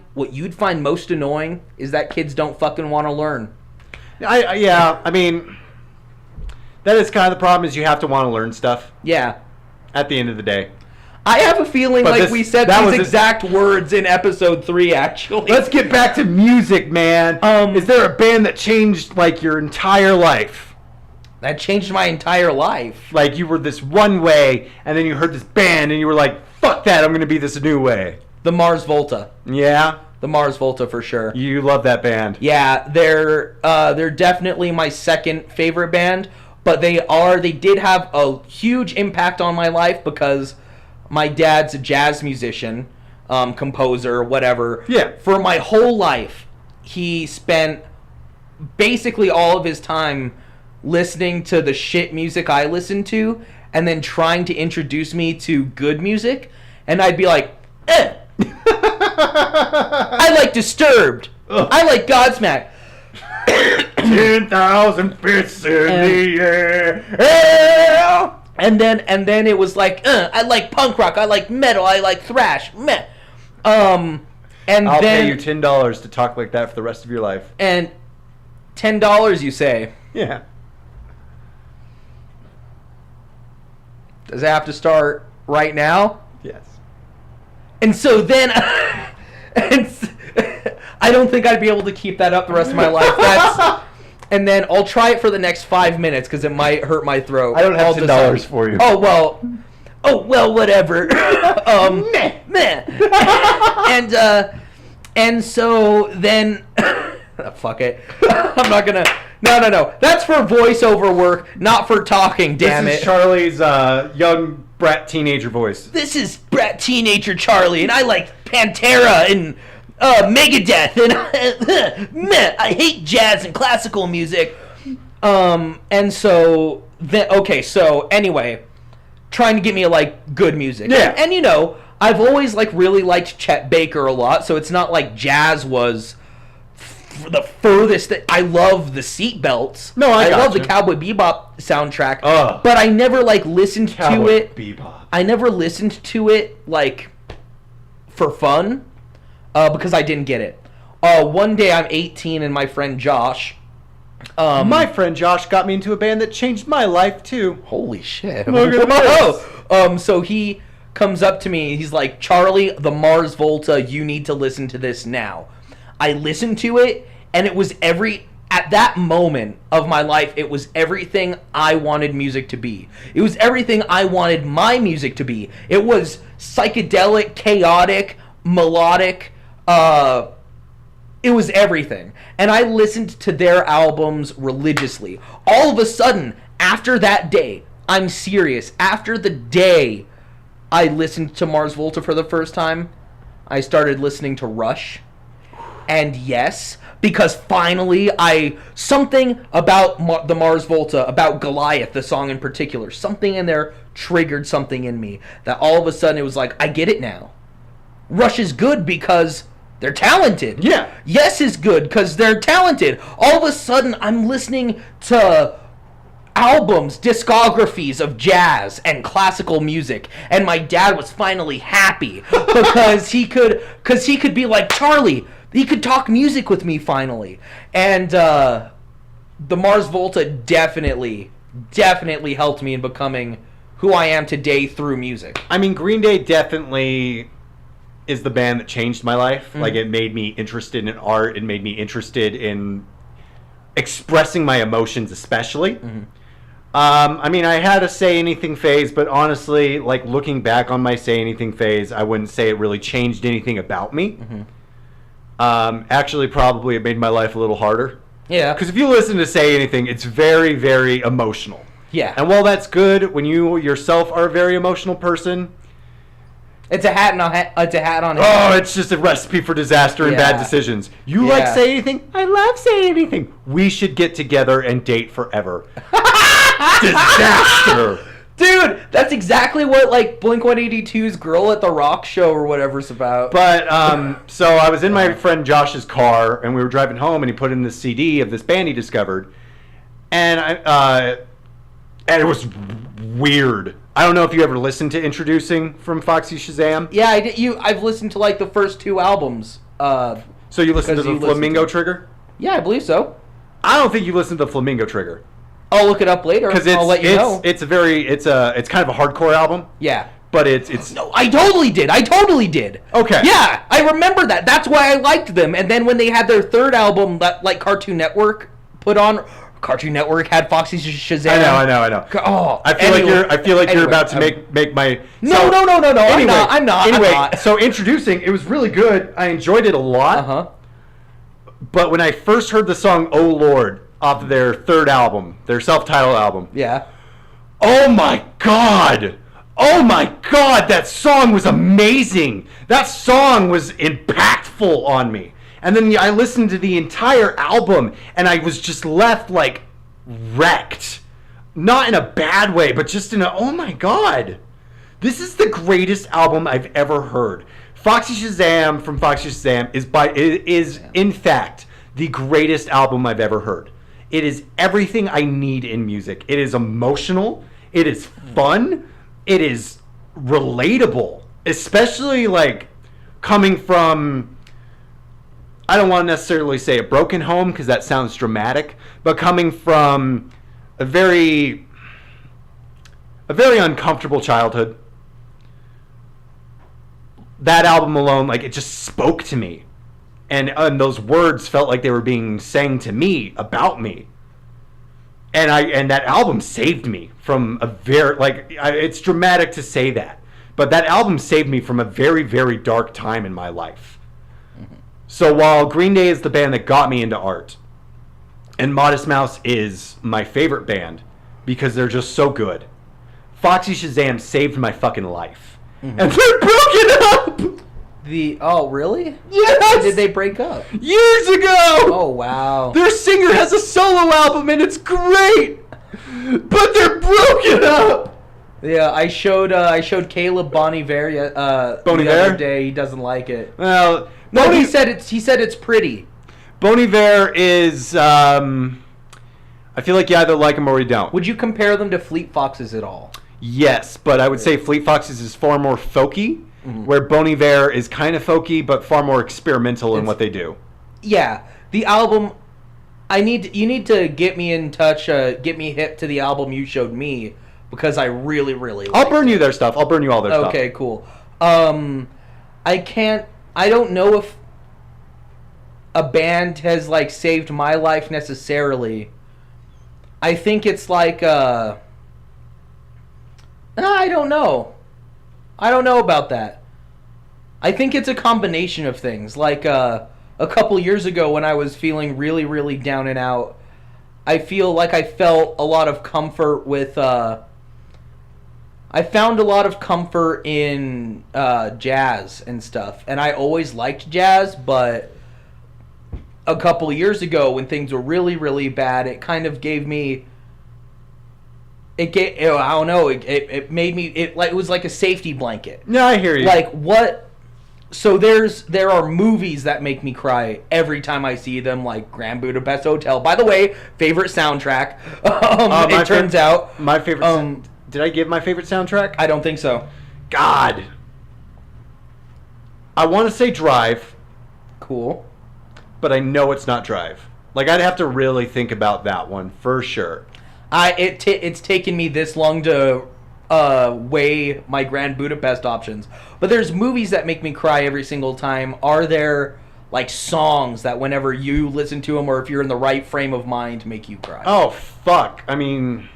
most annoying is that kids don't fucking want to learn. I mean, that is kind of the problem, is you have to want to learn stuff. Yeah. At the end of the day. I have a feeling we said these exact words in episode 3, actually. Let's get back to music, man. Is there a band that changed, like, your entire life? That changed my entire life. Like, you were this one way, and then you heard this band, and you were like, fuck that, I'm going to be this new way. The Mars Volta. Yeah? The Mars Volta, for sure. You love that band. Yeah, they're definitely my second favorite band, but they did have a huge impact on my life because my dad's a jazz musician, composer, whatever. Yeah. For my whole life, he spent basically all of his time listening to the shit music I listened to, and then trying to introduce me to good music, and I'd be like, I like Disturbed. Ugh. I like Godsmack. 10,000 fists in the air. And then it was like, I like punk rock. I like metal. I like thrash. Meh. And I'll pay you $10 to talk like that for the rest of your life. And $10, you say? Yeah. Does it have to start right now? Yes. And so then, I don't think I'd be able to keep that up the rest of my life. And then I'll try it for the next 5 minutes because it might hurt my throat. I don't have $10 for you. Oh, well, oh well, whatever. Meh. And so then, fuck it. I'm not gonna. No. That's for voiceover work, not for talking. Damn This it. is Charlie's young brat teenager voice. This is brat teenager Charlie, and I like Pantera and Megadeth, and meh, I hate jazz and classical music. And so so anyway, trying to get me like good music. Yeah. And you know, I've always like really liked Chet Baker a lot, so it's not like jazz was the furthest that I love the Seatbelts. No, I love gotcha. the Cowboy Bebop soundtrack, Ugh. but I never like listened to it. Bebop. I never listened to it like for fun because I didn't get it. One day I'm 18 and my friend Josh. My friend Josh got me into a band that changed my life too. Holy shit! Look at this. So he comes up to me. He's like, Charlie, the Mars Volta. You need to listen to this now. I listened to it, and it was at that moment of my life, it was everything I wanted music to be. It was everything I wanted my music to be. It was psychedelic, chaotic, melodic. It was everything. And I listened to their albums religiously. All of a sudden, after that day, I'm serious, after the day I listened to Mars Volta for the first time, I started listening to Rush. And yes, because finally something about the Mars Volta, about Goliath, the song in particular, something in there triggered something in me that all of a sudden it was like, I get it now. Rush is good because they're talented. Yeah. Yes is good because they're talented. All of a sudden I'm listening to albums, discographies of jazz and classical music, and my dad was finally happy because he could be like, Charlie, he could talk music with me finally. And the Mars Volta definitely helped me in becoming who I am today through music. I mean, Green Day definitely is the band that changed my life. Mm-hmm. Like, it made me interested in art. It made me interested in expressing my emotions, especially. Mm-hmm. I mean, I had a Say Anything phase, but honestly, like, looking back on my Say Anything phase, I wouldn't say it really changed anything about me. Mm-hmm. Actually, probably it made my life a little harder. Yeah. Because if you listen to Say Anything, it's very, very emotional. Yeah. And while that's good, when you yourself are a very emotional person, it's a hat on head. Oh, it's just a recipe for disaster and bad decisions. You like Say Anything? I love Say Anything. We should get together and date forever. Disaster. Dude, that's exactly what like Blink-182's Girl at the Rock show or whatever's about. But so I was in my friend Josh's car and we were driving home and he put in this CD of this band he discovered, and and it was weird. I don't know if you ever listened to Introducing from Foxy Shazam. Yeah, I did. I've listened to like the first two albums. So you listened to the Flamingo Trigger? Yeah, I believe so. I don't think you listened to the Flamingo Trigger. I'll look it up later. Because I'll let you know. It's kind of a hardcore album. Yeah. But it's no, I totally did. Okay. Yeah, I remember that. That's why I liked them. And then when they had their third album that like Cartoon Network put on, Cartoon Network had Foxy Shazam. I know. Oh, I feel like you're about to make my No. Anyway, I'm not. Anyway, so Introducing, it was really good. I enjoyed it a lot. Uh-huh. But when I first heard the song "Oh Lord" off of their third album, their self-titled album, yeah. Oh my God, that song was amazing. That song was impactful on me. And then I listened to the entire album, and I was just left, like, wrecked. Not in a bad way, but just in a, oh my God. This is the greatest album I've ever heard. Foxy Shazam from Foxy Shazam is in fact, the greatest album I've ever heard. It is everything I need in music. It is emotional. It is fun. It is relatable. Especially, like, coming from... I don't want to necessarily say a broken home because that sounds dramatic, but coming from a very uncomfortable childhood, that album alone, like, it just spoke to me. And those words felt like they were being sang to me, about me. and that album saved me from a very, it's dramatic to say that, but that album saved me from a very, very dark time in my life. So while Green Day is the band that got me into art, and Modest Mouse is my favorite band because they're just so good, Foxy Shazam saved my fucking life. And they're broken up! Oh, really? Yes! When did they break up? Years ago! Oh, wow. Their singer has a solo album and it's great! But they're broken up! Yeah, I showed Caleb Bon Iver the other day. He doesn't like it. Well, no, he said it's pretty. Bon Iver is, I feel like you either like him or you don't. Would you compare them to Fleet Foxes at all? Yes, but I would say Fleet Foxes is far more folky, where Bon Iver is kind of folky, but far more experimental in what they do. Yeah, the album, you need to get me in touch, get me hip to the album you showed me, because I really, really like I'll burn you their stuff. I'll burn you all their stuff. Okay, cool. I don't know if a band has, like, saved my life necessarily. I think it's like, I don't know. I don't know about that. I think it's a combination of things. Like, a couple years ago when I was feeling really, really down and out, I feel like I felt a lot of comfort with, I found a lot of comfort in jazz and stuff. And I always liked jazz, but a couple years ago when things were really, really bad, it kind of gave me... I don't know, it made me... It was like a safety blanket. No, I hear you. Like, what... So there are movies that make me cry every time I see them, like Grand Budapest Hotel. By the way, favorite soundtrack. It turns out... My favorite... Did I give my favorite soundtrack? I don't think so. God. I want to say Drive. Cool. But I know it's not Drive. Like, I'd have to really think about that one for sure. It's taken me this long to weigh my Grand Budapest options. But there's movies that make me cry every single time. Are there, like, songs that whenever you listen to them or if you're in the right frame of mind make you cry? Oh, fuck. I mean...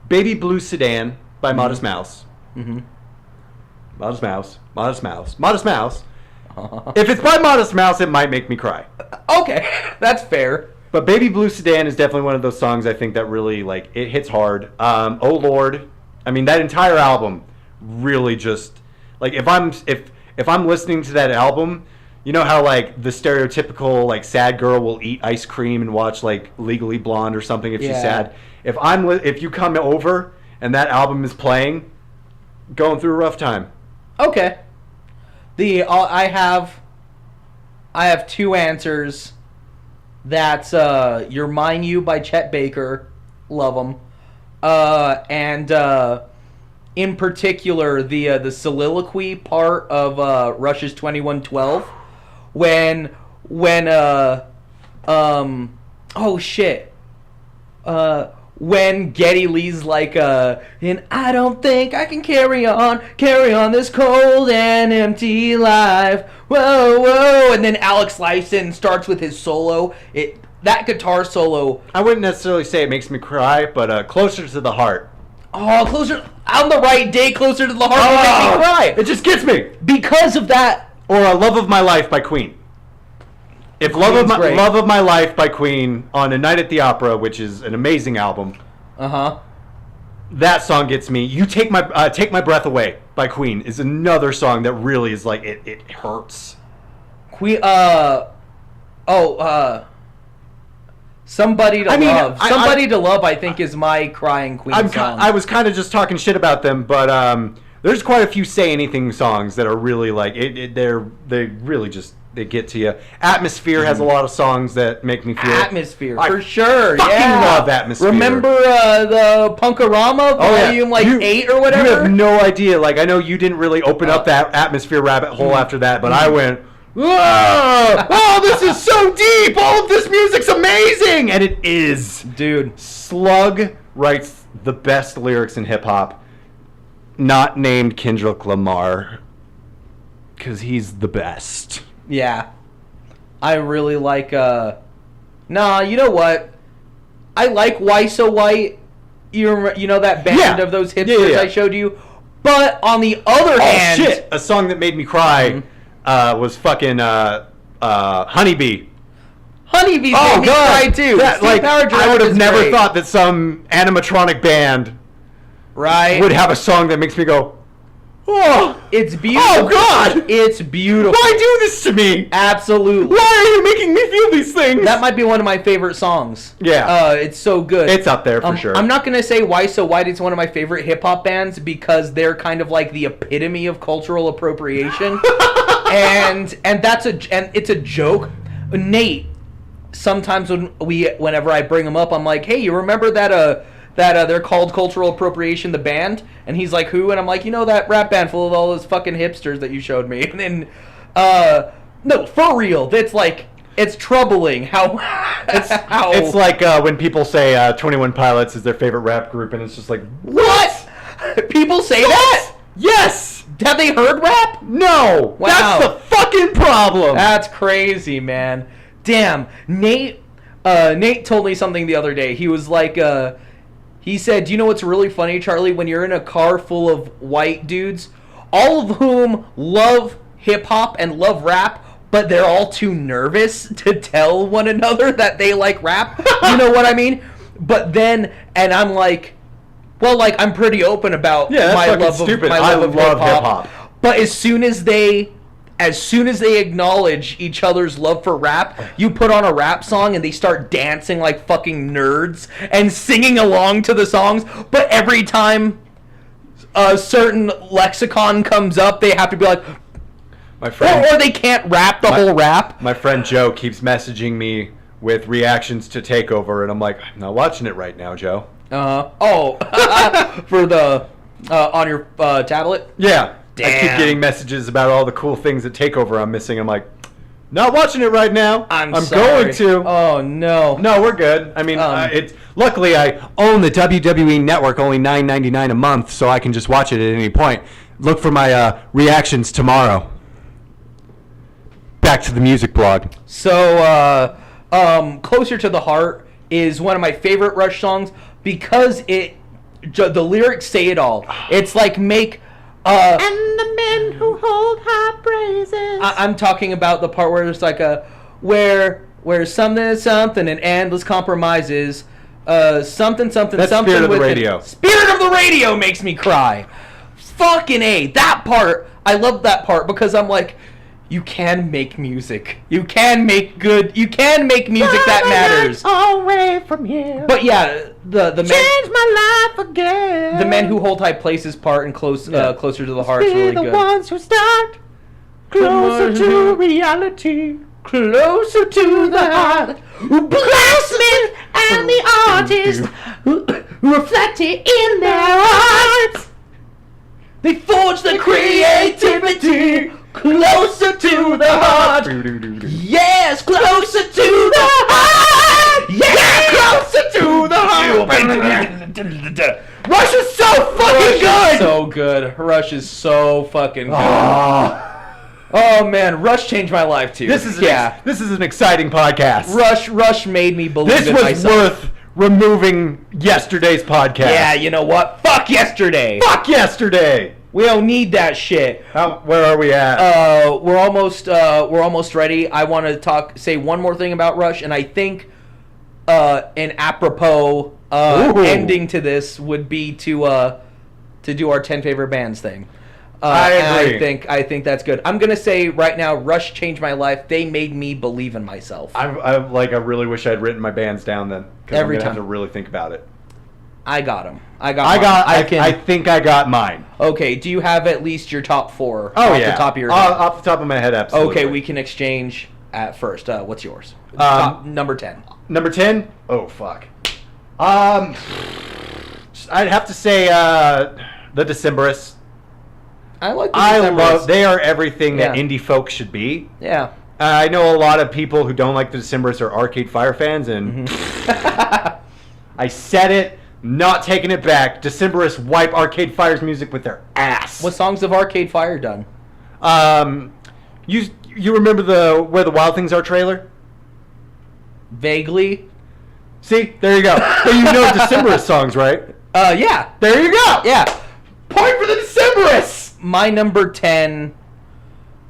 Baby Blue Sedan by Modest Mouse. Modest Mouse. Modest Mouse. Modest Mouse. If it's by Modest Mouse, it might make me cry. Okay, that's fair. But Baby Blue Sedan is definitely one of those songs I think that really, like, it hits hard. Oh Lord. I mean, that entire album really just... Like, if I'm listening to that album, you know how, like, the stereotypical, like, sad girl will eat ice cream and watch, like, Legally Blonde or something if she's sad? If you come over and that album is playing, going through a rough time. Okay. I have two answers. That's "You're Mine You" by Chet Baker, love them, and in particular the soliloquy part of Rush's 2112 when oh shit. When Geddy Lee's like, and I don't think I can carry on this cold and empty life. Whoa, whoa. And then Alex Lifeson starts with his solo. That guitar solo. I wouldn't necessarily say it makes me cry, but closer to the heart. Oh, closer. On the right day, closer to the heart will make me cry. It just gets me. Because of that. Or Love of My Life by Queen. If Love of My Life by Queen on A Night at the Opera, which is an amazing album, that song gets me. You Take My Breath Away by Queen is another song that really is like it hurts. Somebody to Love, I think, is my crying Queen song. I was kind of just talking shit about them, but there's quite a few Say Anything songs that are really like they really just. They get to you. Atmosphere has a lot of songs that make me feel... Atmosphere, for sure, fucking love Atmosphere. Remember the Punkorama volume 8 or whatever? You have no idea. Like, I know you didn't really open up that Atmosphere rabbit hole after that, but I went, oh, this is so deep! All of this music's amazing! And it is. Dude. Slug writes the best lyrics in hip-hop, not named Kendrick Lamar, because he's the best. Yeah. I really like, you know what? I like Why So White. You know that band of those hipsters I showed you? But on the other hand... Oh, shit! A song that made me cry was fucking Honeybee. Honeybee made me cry, too. I would have never thought that some animatronic band would have a song that makes me go, oh, it's beautiful. Oh, God! It's beautiful. Why do this to me? Absolutely. Why are you making me feel these things? That might be one of my favorite songs. Yeah. It's so good. It's up there for sure. I'm not going to say Why So White it's one of my favorite hip-hop bands because they're kind of like the epitome of cultural appropriation. and it's a joke. Nate, sometimes whenever I bring him up, I'm like, hey, you remember that they're called Cultural Appropriation, the band? And he's like, who? And I'm like, that rap band full of all those fucking hipsters that you showed me. And then, no, for real, that's like, it's troubling how... It's like when people say 21 Pilots is their favorite rap group, and it's just like, what? People say that? Yes! Have they heard rap? No! Wow. That's the fucking problem! That's crazy, man. Damn. Nate told me something the other day. He was like, he said, do you know what's really funny, Charlie? When you're in a car full of white dudes, all of whom love hip-hop and love rap, but they're all too nervous to tell one another that they like rap. You know what I mean? But then, and I'm like, well, like, I'm pretty open about my love of hip-hop. But as soon as they acknowledge each other's love for rap, you put on a rap song and they start dancing like fucking nerds and singing along to the songs. But every time a certain lexicon comes up, they have to be like, my friend, or they can't rap the whole rap. My friend Joe keeps messaging me with reactions to Takeover, and I'm like, I'm not watching it right now, Joe. For the on your tablet? Yeah. Damn. I keep getting messages about all the cool things at Takeover I'm missing. I'm like, not watching it right now. I'm sorry. Going to. Oh, no. No, we're good. I mean, it's luckily I own the WWE Network, only $9.99 a month, so I can just watch it at any point. Look for my reactions tomorrow. Back to the music blog. So, Closer to the Heart is one of my favorite Rush songs because the lyrics say it all. It's like and the men who hold high praises. I'm talking about the part where it's like where something is something and endless compromises. Something That's something. Spirit of the Radio. Spirit of the Radio makes me cry. Fucking A. That part, I love that part because I'm like, you can make music. You can make music that matters. Away from here. But yeah, the man, change my life again. The Men Who Hold High Places part and Closer to the Heart's really good. The ones who start closer to reality, closer to the heart. Blacksmith and the artist who reflect it in their hearts. They forge the creativity closer to the heart. Yes, closer to the heart. Yeah, closer to the heart. Rush is so fucking good. So good. Rush is so fucking good. Oh man, Rush changed my life too. This is an exciting podcast. Rush made me believe in myself. This was worth removing yesterday's podcast. Yeah, you know what? Fuck yesterday. Fuck yesterday. We don't need that shit. Where are we at? We're almost ready. I want to say one more thing about Rush, and I think an apropos ending to this would be to do our 10 favorite bands thing. I agree. I think that's good. I'm gonna say right now, Rush changed my life. They made me believe in myself. I really wish I'd written my bands down then, because I'm gonna have to really think about it. I got them. I think I got mine. Okay. Do you have at least your top 4? Oh, off the top of your head? Off the top of my head, absolutely. Okay, we can exchange at first. What's yours? Number 10. Number 10? Oh fuck. I'd have to say the Decemberists. I like the Decemberists. They are everything that indie folk should be. Yeah. I know a lot of people who don't like the Decemberists are Arcade Fire fans, and I said it, not taking it back. Decemberists wipe Arcade Fire's music with their ass. What songs have Arcade Fire done? You remember the Where the Wild Things Are trailer? Vaguely. See, there you go. But you know Decemberist songs, right? Yeah. There you go. Yeah. Point for the Decemberists. My number 10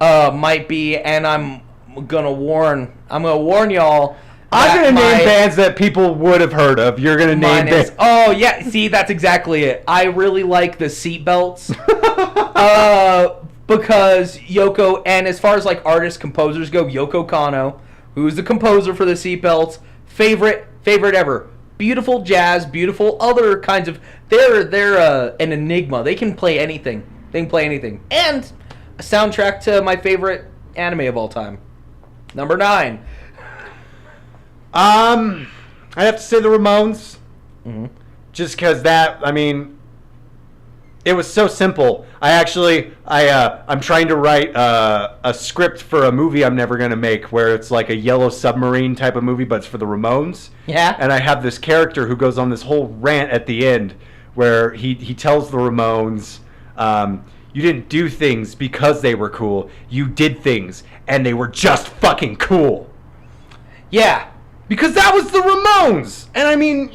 might be, and I'm gonna warn y'all. I'm gonna name bands that people would have heard of. You're gonna name bands. Oh yeah, see, that's exactly it. I really like the Seatbelts. Because Yoko, and as far as like artists, composers go, Yoko Kanno, who's the composer for the Seatbelts, favorite ever. Beautiful jazz, beautiful other kinds of. They're an enigma. They can play anything. And a soundtrack to my favorite anime of all time. Number 9. I have to say the Ramones. Mm-hmm. Just because it was so simple. I'm trying to write a script for a movie I'm never going to make where it's like a Yellow Submarine type of movie, but it's for the Ramones. Yeah. And I have this character who goes on this whole rant at the end where he tells the Ramones, you didn't do things because they were cool. You did things, and they were just fucking cool. Yeah. Because that was the Ramones. And I mean,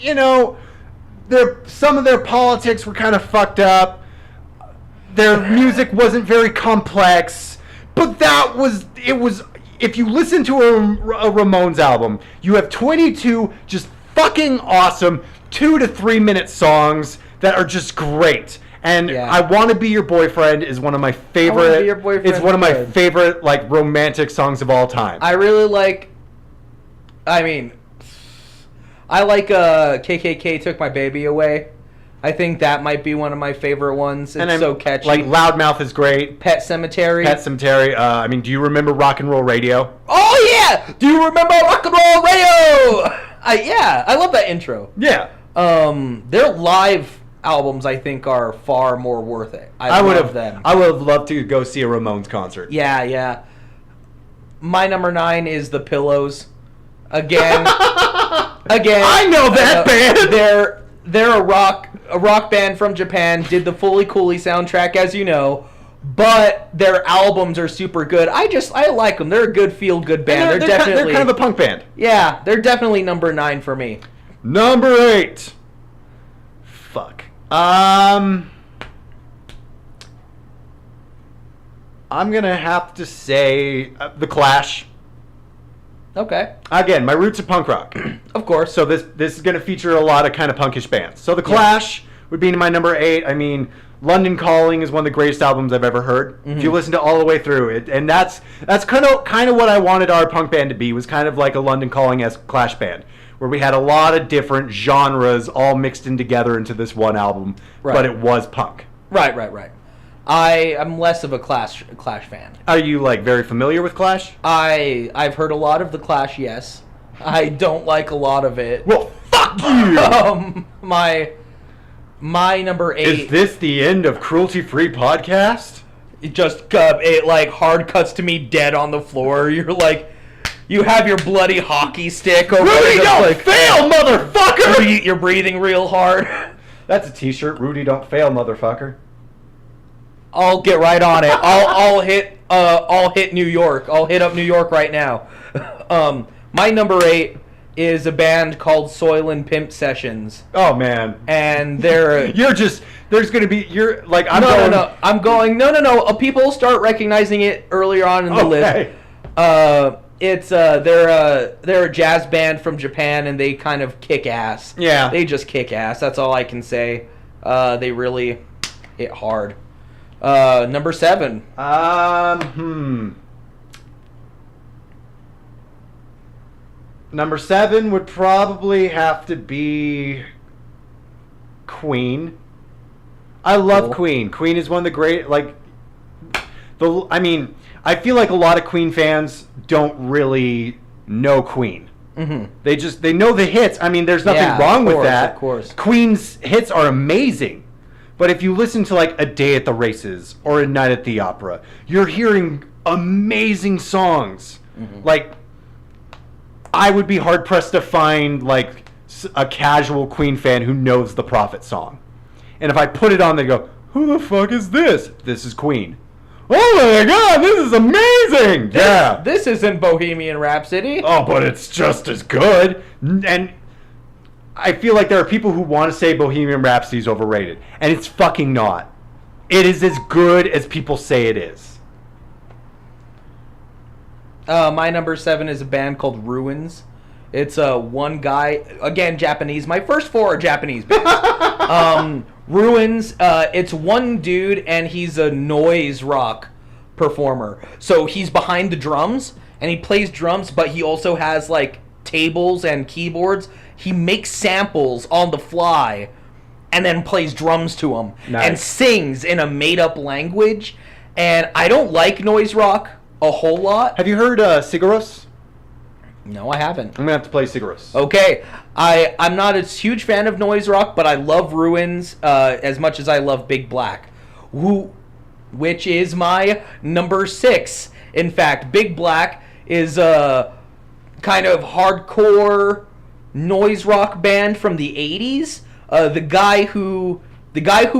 some of their politics were kind of fucked up. Their music wasn't very complex, but if you listen to a Ramones album, you have 22 just fucking awesome 2 to 3 minute songs that are just great. And yeah. I Want to Be Your Boyfriend is one of my favorite. It's one of my favorite like romantic songs of all time. I really like. I like KKK Took My Baby Away. I think that might be one of my favorite ones. It's so catchy. Like Loudmouth is great. Pet Sematary. Do you remember Rock and Roll Radio? Oh yeah! Do you remember Rock and Roll Radio? I love that intro. Yeah. Their live albums I think are far more worth it. I would have loved to go see a Ramones concert. Yeah. My number 9 is The Pillows. Again. I know that band. They're a rock band from Japan. Did the Fully Cooley soundtrack, as you know, but their albums are super good. I like them. They're a good feel-good band. They're kind of a punk band. Yeah, they're definitely number 9 for me. Number 8. Fuck. I'm gonna have to say The Clash. Okay. Again, my roots are punk rock. Of course. So this is going to feature a lot of kind of punkish bands. So The Clash would be my number 8. London Calling is one of the greatest albums I've ever heard. Mm-hmm. If you listen to all the way through it, and that's kind of what I wanted our punk band to be, was kind of like a London Calling-esque Clash band, where we had a lot of different genres all mixed in together into this one album, but it was punk. Right. I'm less of a Clash fan. Are you very familiar with Clash? I've heard a lot of the Clash. Yes, I don't like a lot of it. Well, fuck you. My number 8. Is this the end of Cruelty-Free Podcast? It just it hard cuts to me dead on the floor. You're you have your bloody hockey stick over. Rudy, don't fail, motherfucker! You're breathing real hard. That's a T-shirt. Rudy, don't fail, motherfucker. I'll get right on it. I'll hit New York. I'll hit up New York right now. My number 8 is a band called Soil and Pimp Sessions. Oh man. And they're No. People start recognizing it earlier on in the list. They're a jazz band from Japan and they kind of kick ass. Yeah. They just kick ass. That's all I can say. They really hit hard. Number 7. Number 7 would probably have to be Queen. I love Queen. Queen is one of the great, I feel like a lot of Queen fans don't really know Queen. Mm-hmm. They know the hits. There's nothing wrong with that. Of course. Queen's hits are amazing. But if you listen to A Day at the Races or A Night at the Opera, you're hearing amazing songs. Mm-hmm. I would be hard pressed to find a casual Queen fan who knows the Prophet song. And if I put it on, they go, "Who the fuck is this?" This is Queen. Oh my god, this is amazing! This isn't Bohemian Rhapsody. Oh, but it's just as good. And I feel like there are people who want to say Bohemian Rhapsody is overrated, and it's fucking not. It is as good as people say it is. My number 7 is a band called Ruins. It's one guy, again, Japanese. My first 4 are Japanese bands. Ruins, it's one dude, and he's a noise rock performer. So he's behind the drums, and he plays drums, but he also has, like, tables and keyboards. He makes samples on the fly and then plays drums to them. Nice. And sings in a made-up language. And I don't like noise rock a whole lot. Have you heard Sigaros? No, I haven't. I'm gonna have to play Sigaros. Okay, I'm not a huge fan of noise rock, but I love Ruins as much as I love Big Black, which is my number 6. In fact, Big Black is a kind of hardcore noise rock band from the 80s. The guy who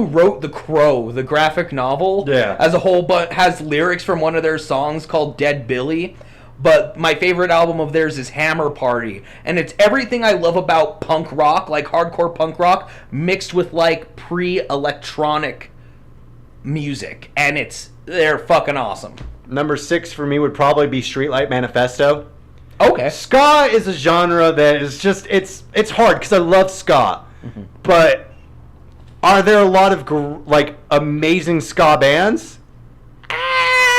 wrote The Crow, the graphic novel, as a whole, but has lyrics from one of their songs called Dead Billy. But my favorite album of theirs is Hammer Party. And it's everything I love about punk rock, like hardcore punk rock, mixed with like pre-electronic music. And they're fucking awesome. Number 6 for me would probably be Streetlight Manifesto. Okay. Ska is a genre that is just, it's hard because I love ska. Mm-hmm. But are there a lot of amazing ska bands?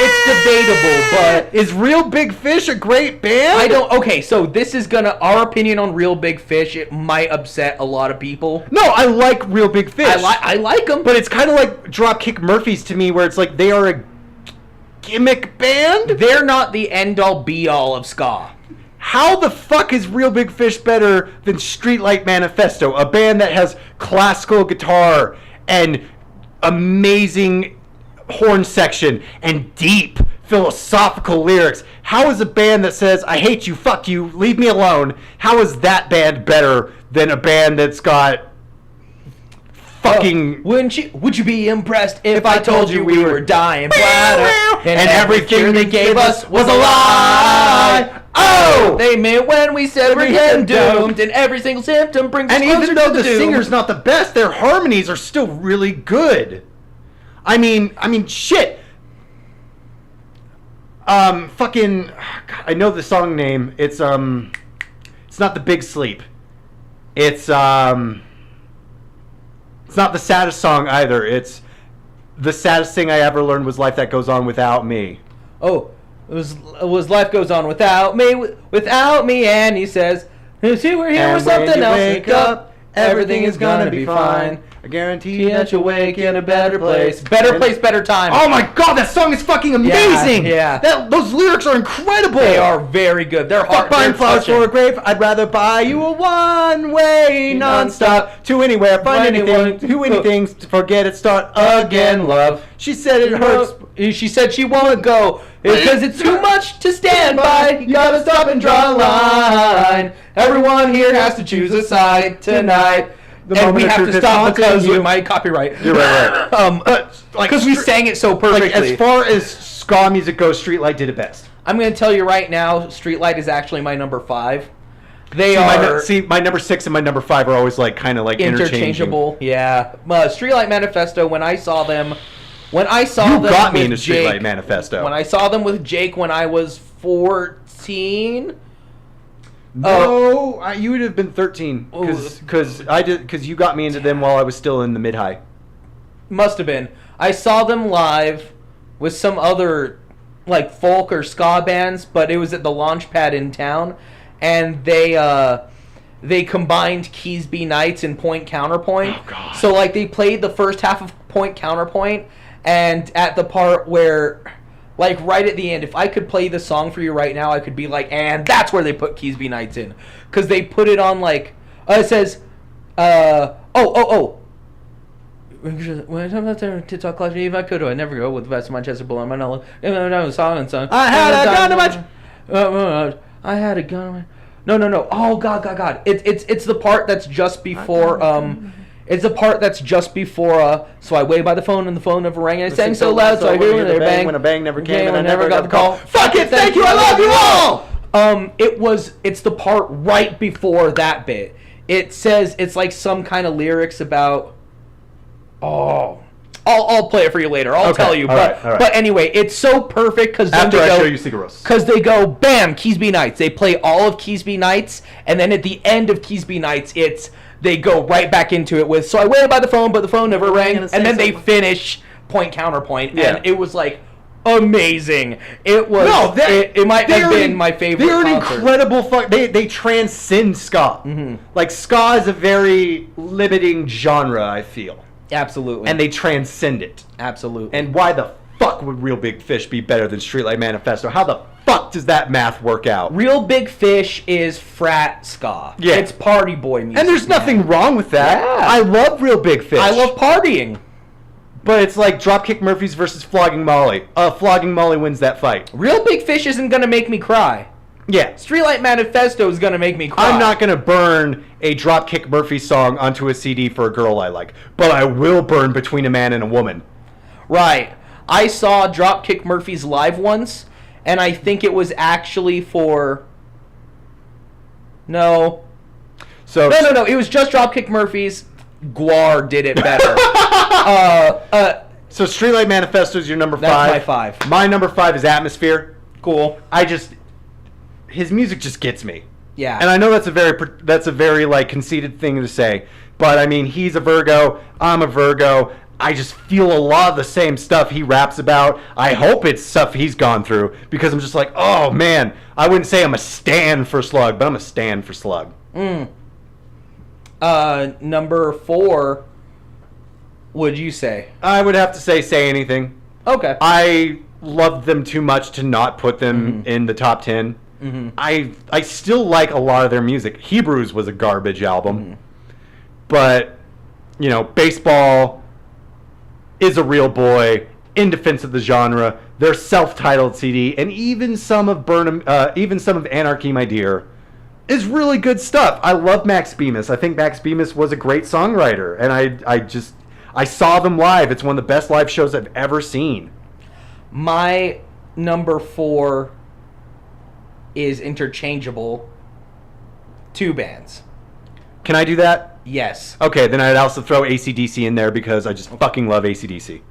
It's debatable, but is Real Big Fish a great band? Okay, so this is our opinion on Real Big Fish, it might upset a lot of people. No, I like Real Big Fish. I like them. But it's kind of like Dropkick Murphys to me, where it's like they are a gimmick band? They're not the end-all be-all of ska. How the fuck is Real Big Fish better than Streetlight Manifesto, a band that has classical guitar and amazing horn section and deep philosophical lyrics? How is a band that says, I hate you, fuck you, leave me alone, how is that band better than a band that's got fucking... would you be impressed if I told you we were dying bladder and everything they gave us was a lie? Oh! They meant when we said we're getting doomed, and every single symptom brings us closer to the doom. And even though the singer's not the best, their harmonies are still really good. I mean, shit. Fucking, God, I know the song name. It's not The Big Sleep. It's not the saddest song either. It's the saddest thing I ever learned was Life That Goes On Without Me. Oh, it was Life Goes On Without Me, and he says, see, we're here with something else. Wake up, everything is gonna be fine. I guarantee that you'll wake in a better place. Better place, better time. Oh my god, that song is fucking amazing! Yeah. Those lyrics are incredible! They are very good. They're hard. Fuck buying flowers for a grave. I'd rather buy you a one-way non-stop to anywhere, find anything, do anything, forget it, start again, love. She said it hurts. She said she won't go because it's too much to stand by. You gotta stop and draw a line. Everyone here has to choose a side tonight. And we have to stop because we might copyright. You're right. Because we sang it so perfectly. Like, as far as ska music goes, Streetlight did it best. I'm going to tell you right now, Streetlight is actually my number 5. My number 6 and my number 5 are always like kind of like interchangeable. Yeah. Streetlight Manifesto. When I saw them, you got me into Streetlight Manifesto. When I saw them with Jake when I was 14. No, you would have been 13 because you got me into them while I was still in the mid-high. Must have been. I saw them live with some other like folk or ska bands, but it was at the Launchpad in town, and they combined Keys Be Nights and Point Counterpoint. Oh god. So like they played the first half of Point Counterpoint, and at the part where, like right at the end, if I could play the song for you right now, I could be like, and that's where they put Keys Be Nights in. Because they put it on like, it says, when I talk about the TikTok live, if I could, I'd never go with the best of Manchester below my nose. Song and song. I had a gun to my... I had a gun. No. Oh God. It's the part that's just before. It's the part that's just before. So I waited by the phone and the phone never rang. And I sang so loud, so I heard when bang. When a bang never came and I never got the call. Fuck it, thank you, I love you all. It's the part right before that bit. It says it's like some kind of lyrics about. Oh, I'll play it for you later. I'll tell you. All right. But anyway, it's so perfect because After I show you Sigaros. Because they go bam, Keysby Nights. They play all of Keysby Nights, and then at the end of Keysby Nights, they go right back into it with. So I waited by the phone, but the phone never rang, and then they finish point counterpoint, and it was like. Amazing! It was. No, it might have been my favorite. They're an incredible. They transcend ska. Mm-hmm. Like ska is a very limiting genre. I feel absolutely, and they transcend it absolutely. And why the fuck would Real Big Fish be better than Streetlight Manifesto? How the fuck does that math work out? Real Big Fish is frat ska. Yeah, it's party boy music, and there's nothing wrong with that. Yeah. I love Real Big Fish. I love partying. But it's like Dropkick Murphys versus Flogging Molly. Flogging Molly wins that fight. Real Big Fish isn't going to make me cry. Yeah. Streetlight Manifesto is going to make me cry. I'm not going to burn a Dropkick Murphys song onto a CD for a girl I like. But I will burn Between a Man and a Woman. Right. I saw Dropkick Murphys live once, and I think it was actually for... No. No. It was just Dropkick Murphys. Guar did it better. So Streetlight Manifesto is your number 5. That's my 5. My number 5 is Atmosphere. Cool. His music just gets me. Yeah. And I know that's a very like conceited thing to say, but I mean he's a Virgo, I'm a Virgo. I just feel a lot of the same stuff he raps about. I hope it's stuff he's gone through because I'm just like, oh man, I wouldn't say I'm a stan for Slug, but I'm a stan for Slug. Number 4, would you say? I would have to say Anything. Okay. I loved them too much to not put them in the top 10. Mm-hmm. I still like a lot of their music. Hebrews was a garbage album. But, Baseball is a Real Boy, In Defense of the Genre, their self-titled CD, and even some of Anarchy, My Dear, is really good stuff. I love Max Bemis. I think Max Bemis was a great songwriter, and I saw them live. It's one of the best live shows I've ever seen. My number 4 is interchangeable. 2 bands. Can I do that? Yes. Okay, then I'd also throw AC/DC in there because I just fucking love AC/DC.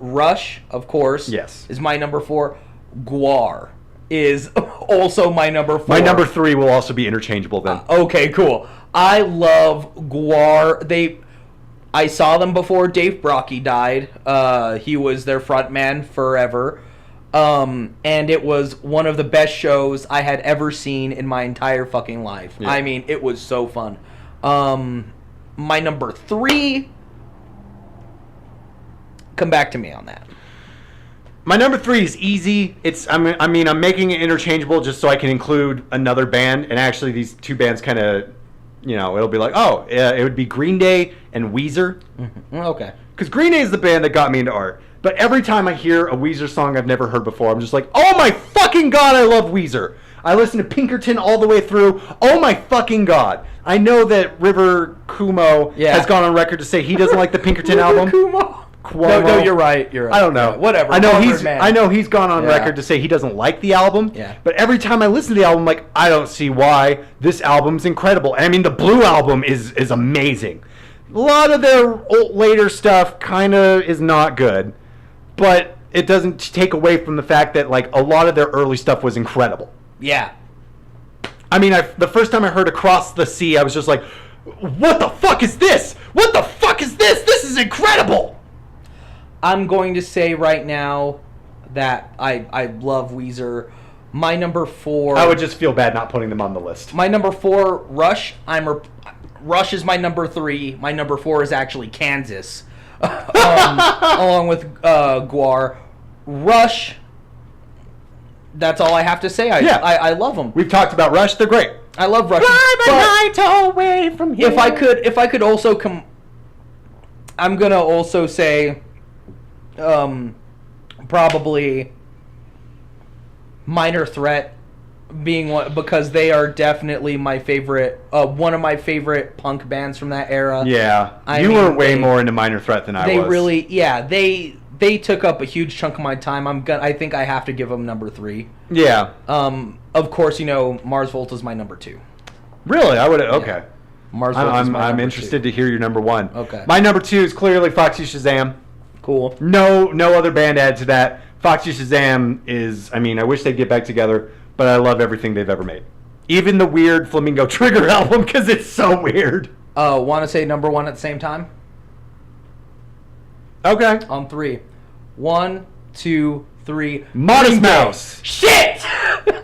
Rush, of course. Yes. Is my number 4. Guar is also my number 4. My number 3 will also be interchangeable then. Okay, cool. I love Guar. I saw them before Dave Brockie died. He was their frontman forever. And it was one of the best shows I had ever seen in my entire fucking life. Yeah. I mean, it was so fun. My number 3... Come back to me on that. My number 3 is easy. I'm making it interchangeable just so I can include another band. And actually, these 2 bands kind of, it'll be like, it would be Green Day and Weezer. Mm-hmm. Okay. Because Green Day is the band that got me into art. But every time I hear a Weezer song I've never heard before, I'm just like, oh my fucking god, I love Weezer. I listened to Pinkerton all the way through. Oh my fucking god. I know that River Cuomo has gone on record to say he doesn't like the Pinkerton album. Cuomo. No, you're right. I don't know. Yeah, whatever. I know he's gone on record to say he doesn't like the album. Yeah. But every time I listen to the album, I'm like, I don't see why. This album's incredible. I mean, the Blue album is amazing. A lot of their later stuff kind of is not good, but it doesn't take away from the fact that like a lot of their early stuff was incredible. Yeah. I mean, the first time I heard Across the Sea, I was just like, what the fuck is this? What the fuck is this? This is incredible. I'm going to say right now that I love Weezer. My number 4... I would just feel bad not putting them on the list. My number 4, Rush. Rush is my number 3. My number 4 is actually Kansas. Along with Guar. Rush, that's all I have to say. I love them. We've talked about Rush. They're great. I love Rush. Drive a night away from here. If I could also I'm going to also say... probably Minor Threat being one, because they are definitely my favorite, one of my favorite punk bands from that era. Yeah, you were way more into Minor Threat than I was. They really, they took up a huge chunk of my time. I think I have to give them number 3. Yeah. Of course, Mars Volta is my number 2. Really, I would. Okay. Mars Volta is my I'm number interested 2. to hear your number 1. Okay. My number 2 is clearly Foxy Shazam. Cool. No other band add to that. Foxy Shazam is, I mean, I wish they'd get back together, but I love everything they've ever made. Even the weird Flamingo Trigger album, because it's so weird. Want to say number 1 at the same time? Okay. On 3. 1, 2, 3. Modest Green Day. Mouse. Shit!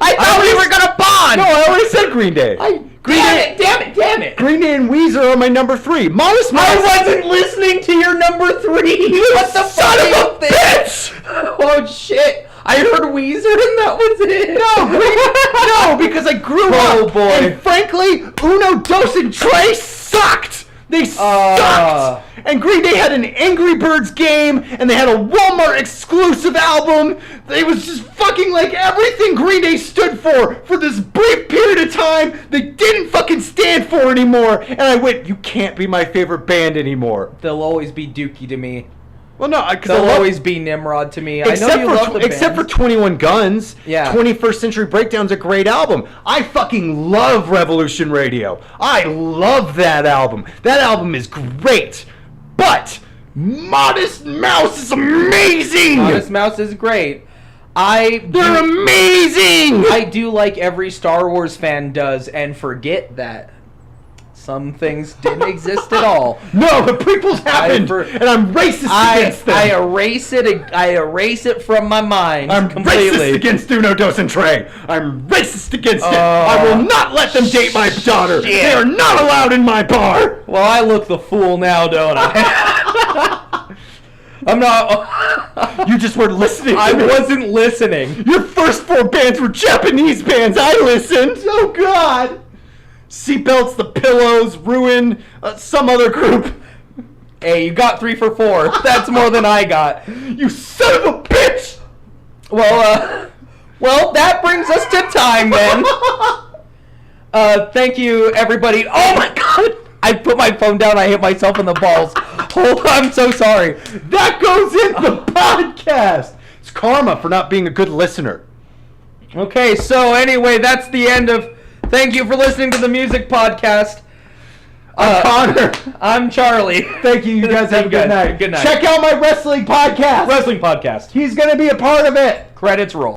I thought we were gonna bond! No, I already said Green Day. Damn it! Green Day and Weezer are my number 3. Modest Mouse. I wasn't listening to your number 3! What the son fuck of a is this? bitch! Oh shit! I heard Weezer and that was it! No, because I grew Oh, up. boy. And frankly, Uno, Dos, and Tres sucked. They sucked. And Green Day had an Angry Birds game, and they had a Walmart exclusive album. It was just fucking like everything Green Day stood for this brief period of time, they didn't fucking stand for anymore. And I went, you can't be my favorite band anymore. They'll always be Dookie to me. Well, no, because They'll always be Nimrod to me. I know you love the except for band. 21 Guns. Yeah. 21st Century Breakdown's a great album. I fucking love Revolution Radio. I love that album. That album is great. But Modest Mouse is amazing. Modest Mouse is great. They're amazing. I do like every Star Wars fan does and forget that some things didn't exist at all. No, the prequels happened, and I'm racist against them. I erase it from my mind I'm completely. racist against Uno, Dos, and Trey. I'm racist against it. I will not let them date my daughter. Shit. They are not allowed in my bar. Well, I look the fool now, don't I? I'm not. You just weren't listening. I wasn't listening. Your first 4 bands were Japanese bands. I listened. Oh, God. Seatbelts, The Pillows, Ruin, some other group. Hey, you got 3 for 4. That's more than I got. You son of a bitch. Well, that brings us to time then. Thank you, everybody. Oh my God! I put my phone down. I hit myself in the balls. Hold on, I'm so sorry. That goes in the podcast. It's karma for not being a good listener. Okay, so anyway, that's the end of. Thank you for listening to the music podcast. I'm Connor. I'm Charlie. Thank you. You guys have a good night. Good night. Check out my wrestling podcast. Wrestling podcast. He's going to be a part of it. Credits roll.